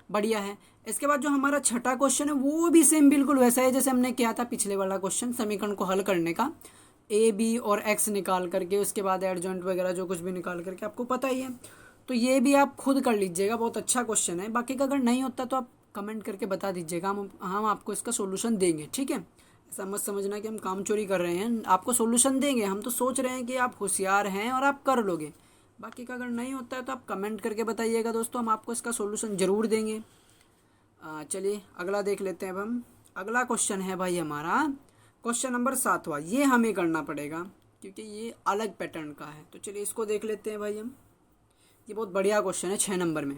बढ़िया है। इसके बाद जो हमारा छठा क्वेश्चन है वो भी सेम बिल्कुल वैसा है जैसे हमने किया था पिछले वाला क्वेश्चन, समीकरण को हल करने का। ए बी और एक्स निकाल करके उसके बाद एडजॉइंट वगैरह जो कुछ भी निकाल करके, आपको पता ही है। तो ये भी आप खुद कर लीजिएगा, बहुत अच्छा क्वेश्चन है। बाकी का अगर नहीं होता तो आप कमेंट करके बता दीजिएगा, हम आपको इसका सोल्यूशन देंगे, ठीक है। ऐसा मत समझना कि हम काम चोरी कर रहे हैं, आपको सोल्यूशन देंगे। हम तो सोच रहे हैं कि आप होशियार हैं और आप कर लोगे। बाकी का अगर नहीं होता है तो आप कमेंट करके बताइएगा दोस्तों, हम आपको इसका सोल्यूशन ज़रूर देंगे। चलिए अगला देख लेते हैं अब हम। अगला क्वेश्चन है भाई हमारा क्वेश्चन नंबर 7वां। ये हमें करना पड़ेगा क्योंकि ये अलग पैटर्न का है। तो चलिए इसको देख लेते हैं भाई हम। ये बहुत बढ़िया क्वेश्चन है 6 नंबर में।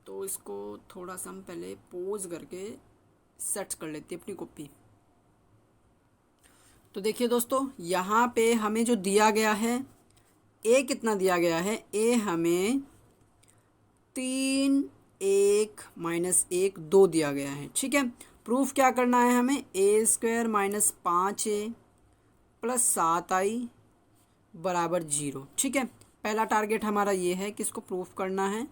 तो इसको थोड़ा सा हम पहले पोज करके सेट कर लेते हैं अपनी कॉपी। तो देखिए दोस्तों, यहाँ पे हमें जो दिया गया है, ए कितना दिया गया है, ए हमें 3 1 माइनस 1 2 दिया गया है। ठीक है, प्रूफ क्या करना है हमें, ए square minus 5a plus 7i बराबर 0। ठीक है, पहला टारगेट हमारा ये है कि इसको प्रूफ करना है।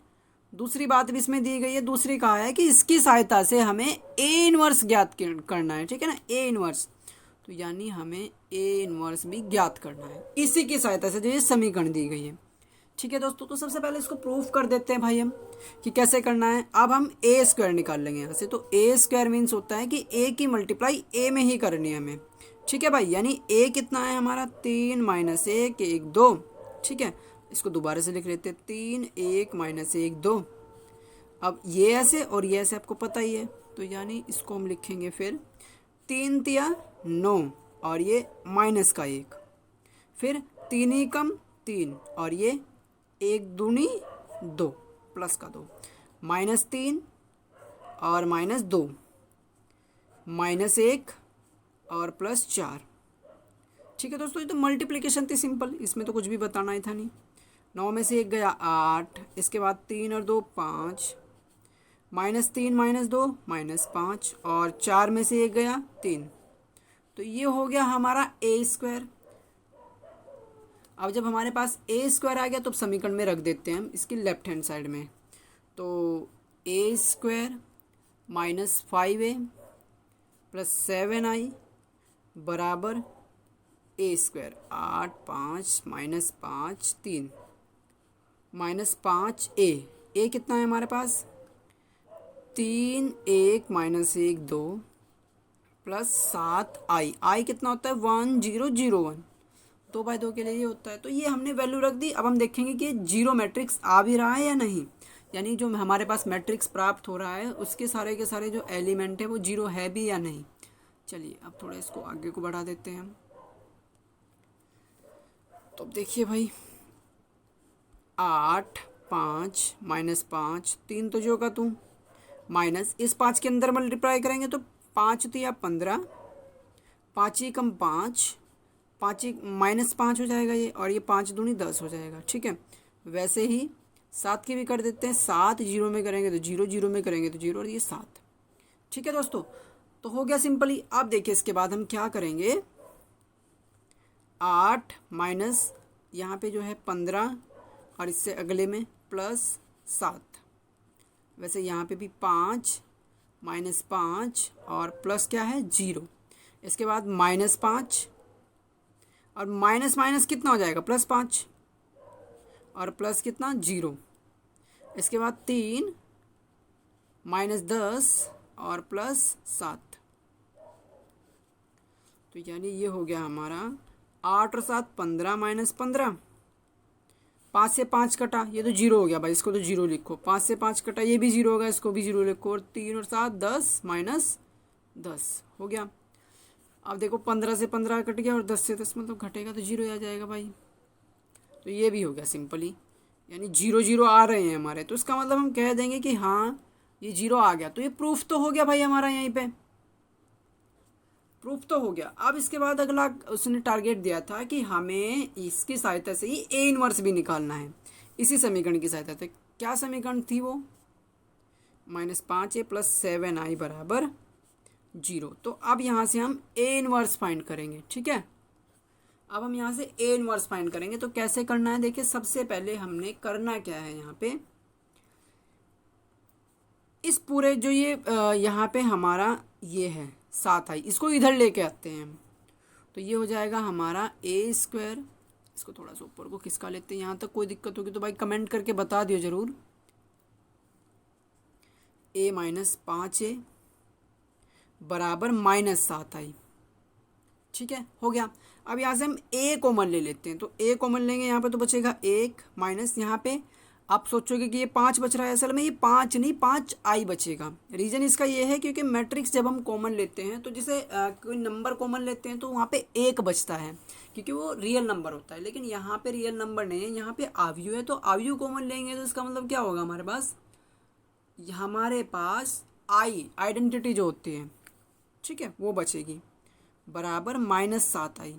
दूसरी बात भी इसमें दी गई है, दूसरी कहा है कि इसकी सहायता से हमें ए इनवर्स ज्ञात करना है। ठीक है ना, ए इनवर्स, तो यानी हमें ए इनवर्स भी ज्ञात करना है इसी की सहायता से जो ये समीकरण दी गई है। ठीक है दोस्तों, तो सबसे पहले इसको प्रूफ कर देते हैं भाई हम कि कैसे करना है। अब हम ए स्क्वायर निकाल लेंगे यहाँ से, तो ए स्क्वायर मीन्स होता है कि ए की मल्टीप्लाई ए में ही करनी है हमें। ठीक है भाई, यानी ए कितना है हमारा, 3 माइनस 1 1 2। ठीक है, इसको दोबारा से लिख लेते हैं, 3 1 माइनस 1 2। अब ये ऐसे और ये ऐसे आपको पता ही है, तो यानी इसको हम लिखेंगे फिर 3 तिया 9 और ये माइनस का 1, फिर 3 ही कम 3 और ये 1 दूनी 2 प्लस का 2, माइनस 3 और माइनस 2, माइनस 1 और प्लस 4। ठीक है दोस्तों, ये तो मल्टीप्लिकेशन थी सिंपल, इसमें तो कुछ भी बताना ही था नहीं। 9 में से 1 गया 8, इसके बाद 3 और 2 5, माइनस 3 माइनस 2 माइनस 5 और 4 में से 1 गया 3, तो ये हो गया हमारा ए स्क्वायर। अब जब हमारे पास ए स्क्वायर आ गया तो समीकरण में रख देते हैं हम इसकी लेफ्ट हैंड साइड में, तो ए square minus 5a plus 7i बराबर ए स्क्वायर 8 5 माइनस 5 3 माइनस 5a, ए कितना है हमारे पास, 3 1 माइनस 1 2 प्लस 7i, आई कितना होता है 1 0 0 1, 2/2 के लिए ये होता है। तो ये हमने वैल्यू रख दी। अब हम देखेंगे कि जीरो मैट्रिक्स आ भी रहा है या नहीं, यानी जो हमारे पास मैट्रिक्स प्राप्त हो रहा है उसके सारे के सारे जो एलिमेंट है वो जीरो है भी या नहीं। चलिए अब थोड़ा इसको आगे को बढ़ा देते हैं हम। तो अब देखिए भाई, 8 5 माइनस 5 3 तो जो का तू माइनस इस 5 के अंदर मल्टीप्लाई करेंगे तो 5 तो या 15, 5 ही कम 5, 5 ही माइनस 5 हो जाएगा ये, और ये 5 दूनी 10 हो जाएगा। ठीक है, वैसे ही 7 की भी कर देते हैं, 7 जीरो में करेंगे तो 0 जीरो में करेंगे तो 0 और ये 7। ठीक है दोस्तों, तो हो गया सिंपली। अब देखिए इसके बाद हम क्या करेंगे, 8 माइनस यहाँ पे जो है 15 और इससे अगले में प्लस 7, वैसे यहाँ पे भी 5 माइनस 5 और प्लस क्या है 0, इसके बाद माइनस 5 और माइनस माइनस कितना हो जाएगा प्लस 5 और प्लस कितना 0, इसके बाद 3 माइनस 10 और प्लस 7, तो यानी ये हो गया हमारा 8 और 7 15 माइनस 15, 5 से 5 कटा ये तो 0 हो गया भाई, इसको तो 0 लिखो, 5 से 5 कटा ये भी 0 होगा, इसको भी 0 लिखो, और 3 और 7 10 माइनस 10 हो गया। अब देखो 15 से 15 कट गया और 10 से 10 मतलब घटेगा तो 0 आ जाएगा भाई, तो ये भी हो गया सिंपली, यानी 0 0 आ रहे हैं हमारे, तो इसका मतलब हम कह देंगे कि हाँ ये 0 आ गया, तो ये प्रूफ तो हो गया भाई हमारा, यहीं पे प्रूफ तो हो गया। अब इसके बाद अगला उसने टारगेट दिया था कि हमें इसकी सहायता से ही ए इनवर्स भी निकालना है, इसी समीकरण की सहायता से। क्या समीकरण थी वो, -5a प्लस 7i बराबर 0। तो अब यहाँ से हम ए इनवर्स फाइंड करेंगे। ठीक है, अब हम यहाँ से ए इनवर्स फाइंड करेंगे, तो कैसे करना है, देखिए सबसे पहले हमने करना क्या है, यहाँ पे इस पूरे जो ये यहाँ पे हमारा ये है 7i, इसको इधर लेके आते हैं हम, तो ये हो जाएगा हमारा ए स्क्वायर, इसको थोड़ा सा ऊपर को खिसका लेते हैं, यहाँ तक कोई दिक्कत होगी तो भाई कमेंट करके बता दियो ज़रूर। a माइनस 5a बराबर -7i। ठीक है, हो गया। अब यहाँ से हम a कॉमन ले लेते हैं, तो a कॉमन लेंगे यहाँ पे तो बचेगा 1 माइनस, यहाँ पे आप सोचोगे कि ये 5 बच रहा है, असल में ये 5 नहीं 5i बचेगा। रीज़न इसका ये है क्योंकि मैट्रिक्स जब हम कॉमन लेते हैं तो जैसे कोई नंबर कॉमन लेते हैं तो वहाँ पे 1 बचता है क्योंकि वो रियल नंबर होता है, लेकिन यहाँ पे रियल नंबर नहीं है, यहाँ पे आव्यू है, तो आव्यू कॉमन लेंगे तो इसका मतलब क्या होगा, हमारे पास आई आइडेंटिटी जो होती है, ठीक है, वो बचेगी। बराबर -7i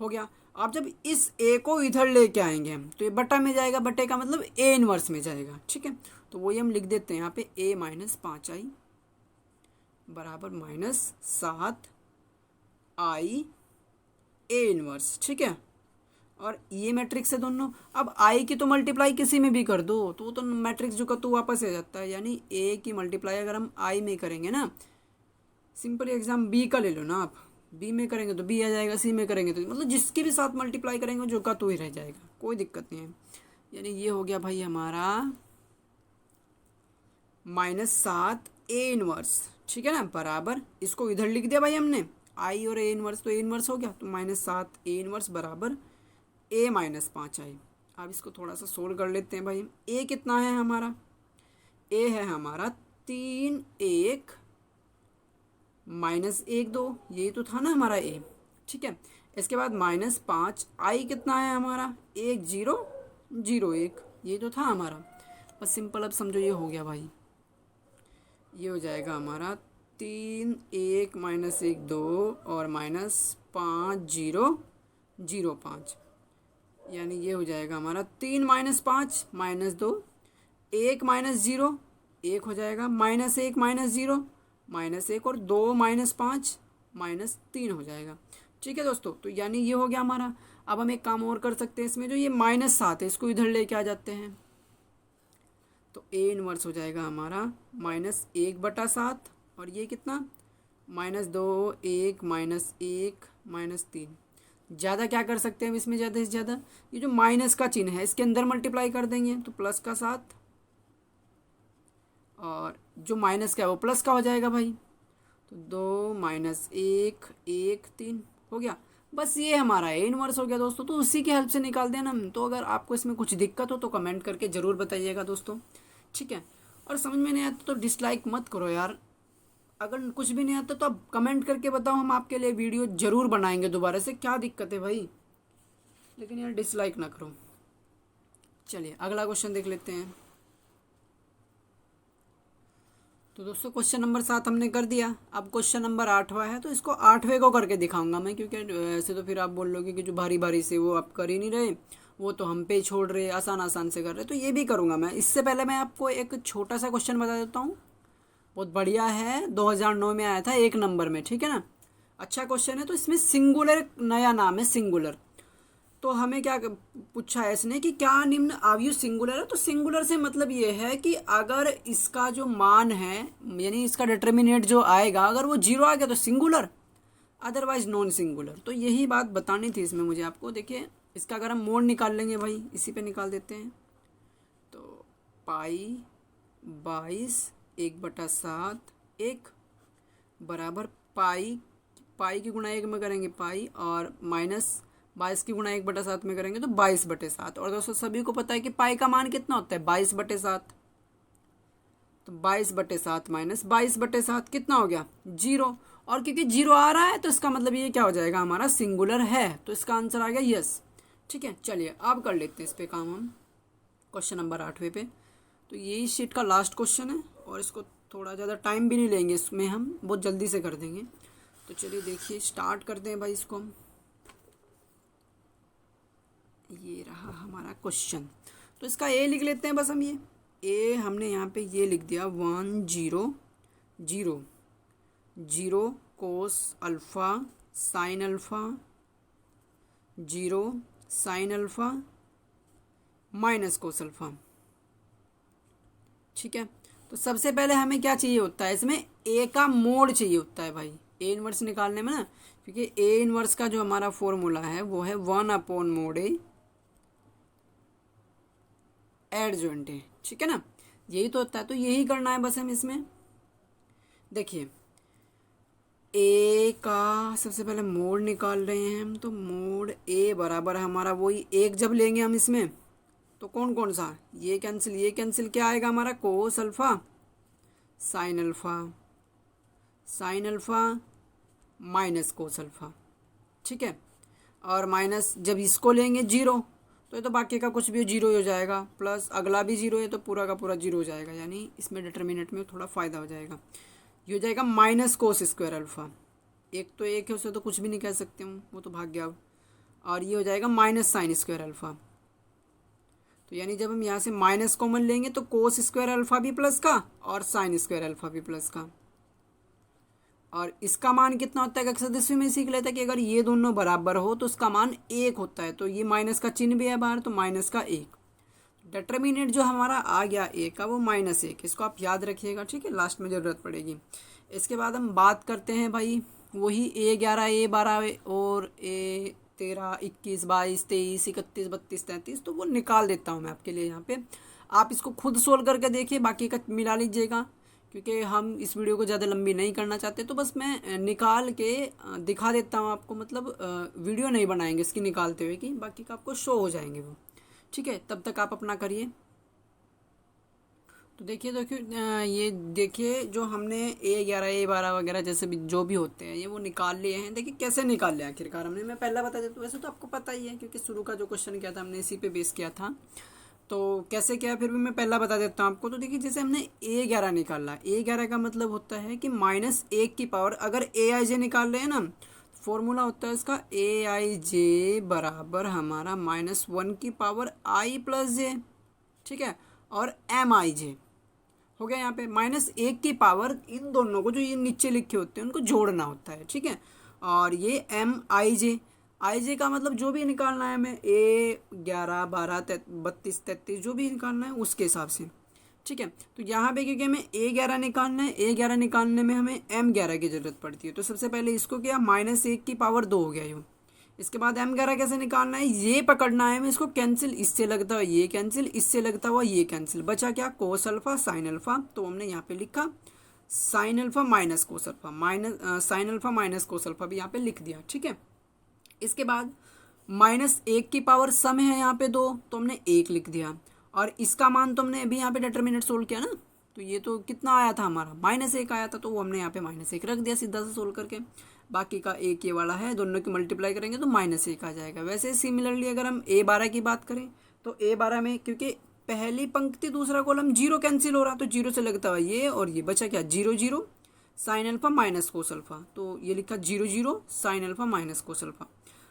हो गया। अब जब इस a को इधर लेके आएंगे हम तो ये बटा में जाएगा, बटे का मतलब a इनवर्स में जाएगा, ठीक है। तो वही हम लिख देते हैं यहाँ पे a -5i बराबर -7i a इनवर्स, ठीक है। और ये मैट्रिक्स है दोनों। अब आई की तो मल्टीप्लाई किसी में भी कर दो तो वो तो मैट्रिक्स जो का तो वापस आ जाता है, यानी ए की मल्टीप्लाई अगर हम आई में करेंगे ना, सिंपल एग्जाम बी का ले लो ना आप, बी में करेंगे तो बी आ जाएगा, सी में करेंगे तो मतलब जिसके भी साथ मल्टीप्लाई करेंगे जो का तो ही रह जाएगा, कोई दिक्कत नहीं है। यानी ये हो गया भाई हमारा -7 ए इनवर्स, ठीक है ना, बराबर इसको इधर लिख दिया भाई हमने, आई और ए इनवर्स, तो ए इनवर्स हो गया, तो -7 ए इनवर्स बराबर a -5i। अब इसको थोड़ा सा सोल्व कर लेते हैं भाई। a कितना है हमारा, a है हमारा 3 1 -1 2, यही तो था ना हमारा a, ठीक है। इसके बाद -5 i कितना है हमारा 1 0 0 1, ये तो था हमारा। बस सिंपल अब समझो ये हो गया भाई, ये हो जाएगा हमारा 3 1 -1 2 और -5 0 0 5, यानी ये हो जाएगा हमारा 3 -5 -2 1 -0 1 हो जाएगा, -1 -0 -1 और 2 -5 -3 हो जाएगा, ठीक है दोस्तों। तो यानी ये हो गया हमारा। अब हम एक काम और कर सकते हैं, इसमें जो ये -7 है इसको इधर लेके आ जाते हैं, तो ए इनवर्स हो जाएगा हमारा -1/7 और ये कितना -2 1 -1 -3। ज़्यादा क्या कर सकते हैं इसमें, ज़्यादा से ज़्यादा ये जो माइनस का चिन्ह है इसके अंदर मल्टीप्लाई कर देंगे तो प्लस का 7, और जो माइनस का है वो प्लस का हो जाएगा भाई, तो 2 -1 1 3 हो गया। बस ये हमारा ए इनवर्स हो गया दोस्तों। तो उसी की हेल्प से निकाल देना हम। तो अगर आपको इसमें कुछ दिक्कत हो तो कमेंट करके ज़रूर बताइएगा दोस्तों, ठीक है। और समझ में नहीं आता तो डिसलाइक मत करो यार, अगर कुछ भी नहीं आता तो आप कमेंट करके बताओ, हम आपके लिए वीडियो ज़रूर बनाएंगे दोबारा से, क्या दिक्कत है भाई, लेकिन यार डिसलाइक ना करो। चलिए अगला क्वेश्चन देख लेते हैं। तो दोस्तों क्वेश्चन नंबर 7 हमने कर दिया। अब क्वेश्चन नंबर 8वां है, तो इसको 8वें को करके दिखाऊंगा मैं, क्योंकि ऐसे तो फिर आप बोल लोगे कि जो भारी भारी से वो आप कर ही नहीं रहे, वो तो हम पे ही छोड़ रहे, आसान आसान से कर रहे, तो ये भी करूँगा मैं। इससे पहले मैं आपको एक छोटा सा क्वेश्चन बता देता हूँ, बहुत बढ़िया है, 2009 में आया था 1 नंबर में, ठीक है ना, अच्छा क्वेश्चन है। तो इसमें सिंगुलर नया नाम है सिंगुलर। तो हमें क्या पूछा है इसने कि क्या निम्न अवयव सिंगुलर है। तो सिंगुलर से मतलब ये है कि अगर इसका जो मान है, यानी इसका डिटर्मिनेंट जो आएगा, अगर वो 0 आ गया तो सिंगुलर, अदरवाइज नॉन सिंगुलर। तो यही बात बतानी थी इसमें मुझे आपको। देखिए इसका अगर हम मोड निकाल लेंगे भाई, इसी पे निकाल देते हैं, तो पाई 22 1/7 1 बराबर पाई की गुणा 1 में करेंगे पाई, और -22 की गुणा 1/7 में करेंगे तो 22/7। और दोस्तों सभी को पता है कि पाई का मान कितना होता है 22/7, तो 22/7 -22/7 कितना हो गया 0। और क्योंकि 0 आ रहा है तो इसका मतलब ये क्या हो जाएगा हमारा सिंगुलर है, तो इसका आंसर आ गया यस, ठीक है। चलिए अब कर लेते हैं इस पे काम हम, क्वेश्चन नंबर 8वें पे। तो यही शीट का लास्ट क्वेश्चन है और इसको थोड़ा ज़्यादा टाइम भी नहीं लेंगे, इसमें हम बहुत जल्दी से कर देंगे। तो चलिए देखिए स्टार्ट करते हैं भाई इसको हम। ये रहा हमारा क्वेश्चन, तो इसका ए लिख लेते हैं बस हम। ये ए हमने यहाँ पे ये लिख दिया 1 0 0 0 cos alpha sine alpha 0 sine alpha minus cos alpha, ठीक है। तो सबसे पहले हमें क्या चाहिए होता है इसमें, ए का मोड चाहिए होता है भाई, ए इनवर्स निकालने में ना, क्योंकि ए इनवर्स का जो हमारा फॉर्मूला है वो है 1/mod ए एडजॉइंट ए, ठीक है ना, यही तो होता है। तो यही करना है बस हम इसमें। देखिए ए का सबसे पहले मोड निकाल रहे हैं हम, तो मोड ए बराबर हमारा वही 1 जब लेंगे हम इसमें तो कौन कौन सा, ये कैंसिल क्या आएगा हमारा cos alpha sine alpha minus cos alpha, ठीक है। और माइनस जब इसको लेंगे 0 तो ये तो बाकी का कुछ भी 0 हो जाएगा, प्लस अगला भी 0 है तो पूरा का पूरा 0 हो जाएगा, यानी इसमें डिटर्मिनेंट में थोड़ा फ़ायदा हो जाएगा। ये हो जाएगा माइनस कोस स्क्वायर अल्फ़ा, एक तो एक है, उसे तो कुछ भी नहीं कह सकते हम, वो तो भाग गया अब। और ये हो जाएगा माइनस साइन स्क्वायर अल्फ़ा। तो यानी जब हम यहाँ से माइनस कॉमन लेंगे तो कोस स्क्वायर अल्फ़ा भी प्लस का और साइन स्क्वायर अल्फ़ा भी प्लस का। और इसका मान कितना होता है, कक्षा 10वीं में सीख लेते हैं कि अगर ये दोनों बराबर हो तो उसका मान 1 होता है। तो ये माइनस का चिन्ह भी है बाहर, तो माइनस का 1। डिटर्मिनेंट जो हमारा आ गया ए का वो -1, इसको आप याद रखिएगा, ठीक है, लास्ट में ज़रूरत पड़ेगी। इसके बाद हम बात करते हैं भाई वही A11 A12 और A13 21 22 23 31 32 33, तो वो निकाल देता हूँ मैं आपके लिए यहाँ पे। आप इसको खुद सोल्व करके देखिए, बाकी का मिला लीजिएगा, क्योंकि हम इस वीडियो को ज़्यादा लंबी नहीं करना चाहते। तो बस मैं निकाल के दिखा देता हूँ आपको, मतलब वीडियो नहीं बनाएंगे इसकी निकालते हुए की, बाकी का आपको शो हो जाएंगे वो, ठीक है। तब तक आप अपना करिए। तो देखिए ये देखिए जो हमने A11 A12 वगैरह जैसे भी जो भी होते हैं ये वो निकाल लिए हैं। देखिए कैसे निकाल लिया आखिरकार हमने, मैं पहला बता देता हूँ, वैसे तो आपको पता ही है क्योंकि शुरू का जो क्वेश्चन किया था हमने इसी पे बेस किया था। तो कैसे किया फिर भी मैं पहला बता देता हूँ आपको। तो देखिए जैसे हमने A11 निकाला, A11 का मतलब होता है कि -1 की पावर, अगर AIJ निकाल रहे हैं ना, फॉर्मूला होता है इसका AIJ बराबर हमारा -1 की पावर I प्लस जे, ठीक है, और MIJ हो गया। यहाँ पे -1 की पावर, इन दोनों को जो ये नीचे लिखे होते हैं उनको जोड़ना होता है, ठीक है। और ये MIJ का मतलब जो भी निकालना है हमें, A11 12 32 33 जो भी निकालना है उसके हिसाब से, ठीक है। तो यहाँ पे क्योंकि हमें A11 निकालना है, A11 निकालने में हमें M11 की ज़रूरत पड़ती है। तो सबसे पहले इसको क्या, -1 की पावर 2 हो गया ये। इसके बाद M11 कैसे निकालना है, ये पकड़ना है हमें, इसको कैंसिल, इससे लगता हुआ ये कैंसिल, इससे लगता हुआ ये कैंसिल, बचा क्या, कोस अल्फा साइन अल्फा। तो हमने यहाँ पे लिखा sine alpha minus cos alpha, sine alpha minus cos alpha भी यहाँ पे लिख दिया, ठीक है। इसके बाद -1 की पावर सम है यहाँ पे 2, तो हमने 1 लिख दिया। और इसका मान तो हमने अभी यहाँ पे डिटर्मिनेंट सोल्व किया ना, तो ये तो कितना आया था हमारा, -1 आया था, तो वो हमने यहाँ पे -1 रख दिया सीधा से सोल्व करके। बाकी का एक ये वाला है, दोनों की मल्टीप्लाई करेंगे तो -1 आ जाएगा। वैसे सिमिलरली अगर हम A12 की बात करें तो A12 में क्योंकि पहली पंक्ति दूसरा कॉलम, जीरो कैंसिल हो रहा, तो जीरो से लगता हुआ ये, और ये बचा क्या, 0 0 sine alpha minus cos alpha. तो ये लिखा 0 0 sine alpha minus cos alpha.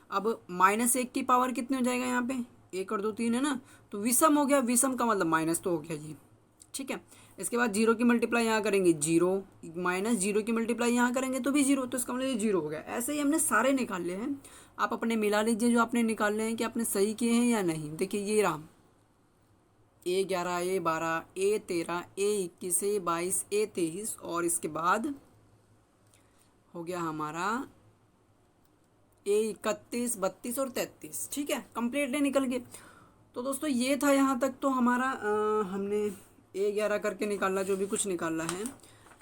अब -1 की पावर कितने हो जाएगा यहाँ पे, 1 और 2 3 है ना, तो विषम हो गया, विषम का मतलब माइनस तो हो गया जी, ठीक है। इसके बाद 0 की मल्टीप्लाई यहाँ करेंगे 0, -0 की मल्टीप्लाई यहाँ करेंगे तो भी 0, तो इसका मतलब ये 0 हो गया। ऐसे ही हमने सारे निकाल लिए हैं, आप अपने मिला लीजिए जो आपने निकालने हैं कि आपने सही किए हैं या नहीं। देखिए ये रहा A11 A12 A13 A21 A22 A23, और इसके बाद हो गया हमारा A31 32 और 33, ठीक है, कंप्लीटली निकल गए। तो दोस्तों ये था यहाँ तक, तो हमारा हमने A11 करके निकाला जो भी कुछ निकाला है।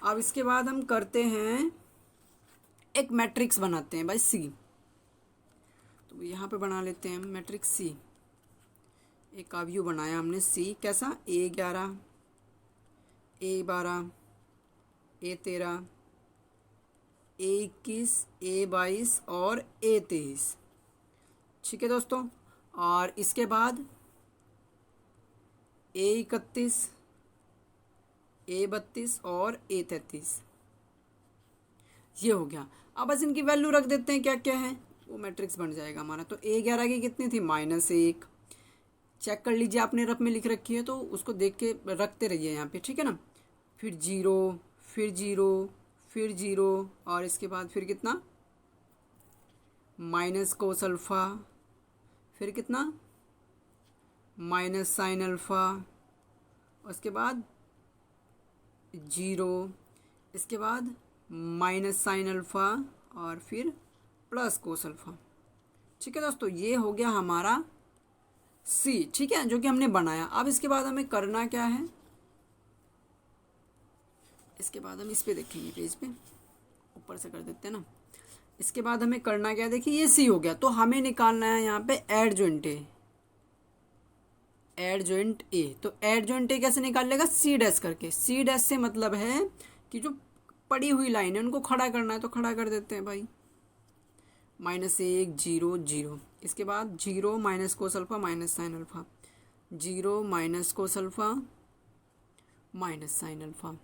अब इसके बाद हम करते हैं एक मैट्रिक्स बनाते हैं भाई सी। तो यहाँ पे बना लेते हैं मैट्रिक्स सी। एक अवयव बनाया हमने सी, कैसा, A11 A12 A13 A21 A22 और A23, ठीक है दोस्तों। और इसके बाद A31 A32 और A33, ये हो गया। अब बस इनकी वैल्यू रख देते हैं क्या क्या है, वो मैट्रिक्स बन जाएगा हमारा। तो A11 की कितनी थी, -1, चेक कर लीजिए, आपने रफ में लिख रखी है तो उसको देख के रखते रहिए यहाँ पे, ठीक है ना। फिर 0 फिर 0 फिर 0, और इसके बाद फिर कितना, माइनस कोस अल्फा, फिर कितना, माइनस साइन अल्फा, उसके बाद 0, इसके बाद माइनस साइन अल्फा, और फिर प्लस कोस अल्फा, ठीक है दोस्तों। ये हो गया हमारा सी, ठीक है, जो कि हमने बनाया। अब इसके बाद हमें करना क्या है, इसके बाद हम इस पे देखेंगे, पेज पे ऊपर से कर देते हैं ना। इसके बाद हमें करना क्या है, देखिए ये सी हो गया, तो हमें निकालना है यहाँ पे एडजॉइंट ए, एडजॉइंट ए। तो एडजॉइंट ए कैसे निकाल लेगा, सी डैश करके। सी डैश से मतलब है कि जो पड़ी हुई लाइन है उनको खड़ा करना है, तो खड़ा कर देते हैं भाई, -1 0 0, इसके बाद 0 minus cos alpha minus sine alpha, 0 minus cos alpha minus sine alpha.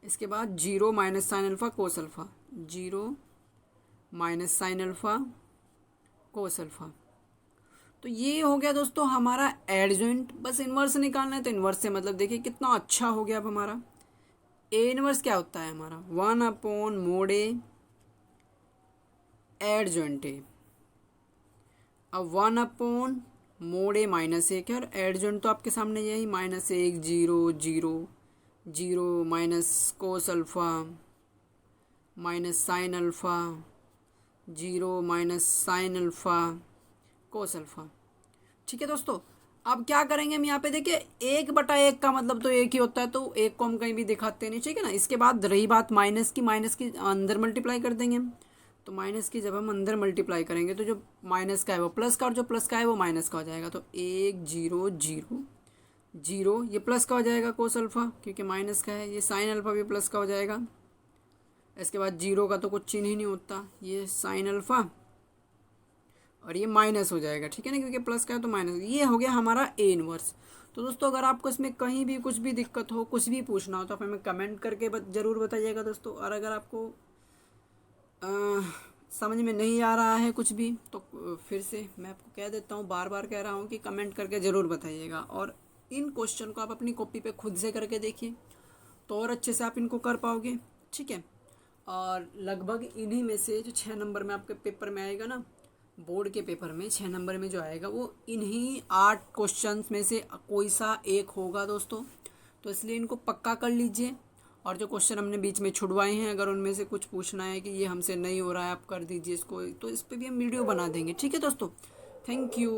इसके बाद 0 minus sine alpha cos alpha, 0 minus sine alpha cos alpha. तो ये हो गया दोस्तों हमारा एडजॉइंट। बस इन्वर्स निकालना है, तो इन्वर्स से मतलब देखिए कितना अच्छा हो गया अब हमारा। ए इन्वर्स क्या होता है हमारा, 1/mod A एडजॉइंट ए। अब 1/mod A माइनस 1 है, और एडजॉइंट तो आपके सामने यही -1 0 0 0 minus cos alpha minus sine alpha 0 minus sine alpha cos alpha. ठीक है दोस्तों, अब क्या करेंगे हम यहाँ पे देखिए 1/1 का मतलब तो एक ही होता है, तो एक को हम कहीं भी दिखाते नहीं, ठीक है ना। इसके बाद रही बात माइनस की अंदर मल्टीप्लाई कर देंगे हम। तो माइनस की जब हम अंदर मल्टीप्लाई करेंगे तो जो माइनस का है वो प्लस का, और जो प्लस का है वो माइनस का हो जाएगा। तो 1 0 0 0 ये प्लस का हो जाएगा कोस अल्फ़ा, क्योंकि माइनस का है। ये साइन अल्फ़ा भी प्लस का हो जाएगा। इसके बाद 0 का तो कुछ चिन्ह ही नहीं होता, ये साइन अल्फ़ा, और ये माइनस हो जाएगा, ठीक है ना, क्योंकि प्लस का है तो माइनस। ये हो गया हमारा ए इनवर्स। तो दोस्तों अगर आपको इसमें कहीं भी कुछ भी दिक्कत हो, कुछ भी पूछना हो, तो आप हमें कमेंट करके ज़रूर बताइएगा दोस्तों। और अगर आपको समझ में नहीं आ रहा है कुछ भी, तो फिर से मैं आपको कह देता हूँ, बार बार कह रहा हूँ कि कमेंट करके ज़रूर बताइएगा। और इन क्वेश्चन को आप अपनी कॉपी पे खुद से करके देखिए, तो और अच्छे से आप इनको कर पाओगे, ठीक है। और लगभग इन्हीं में से जो 6 नंबर में आपके पेपर में आएगा ना, बोर्ड के पेपर में 6 नंबर में जो आएगा, वो इन्हीं 8 क्वेश्चंस में से कोई सा एक होगा दोस्तों। तो इसलिए इनको पक्का कर लीजिए। और जो क्वेश्चन हमने बीच में छुड़वाए हैं, अगर उनमें से कुछ पूछना है कि ये हमसे नहीं हो रहा है, आप कर दीजिए इसको, तो इस पर भी हम वीडियो बना देंगे, ठीक है दोस्तों। Thank you.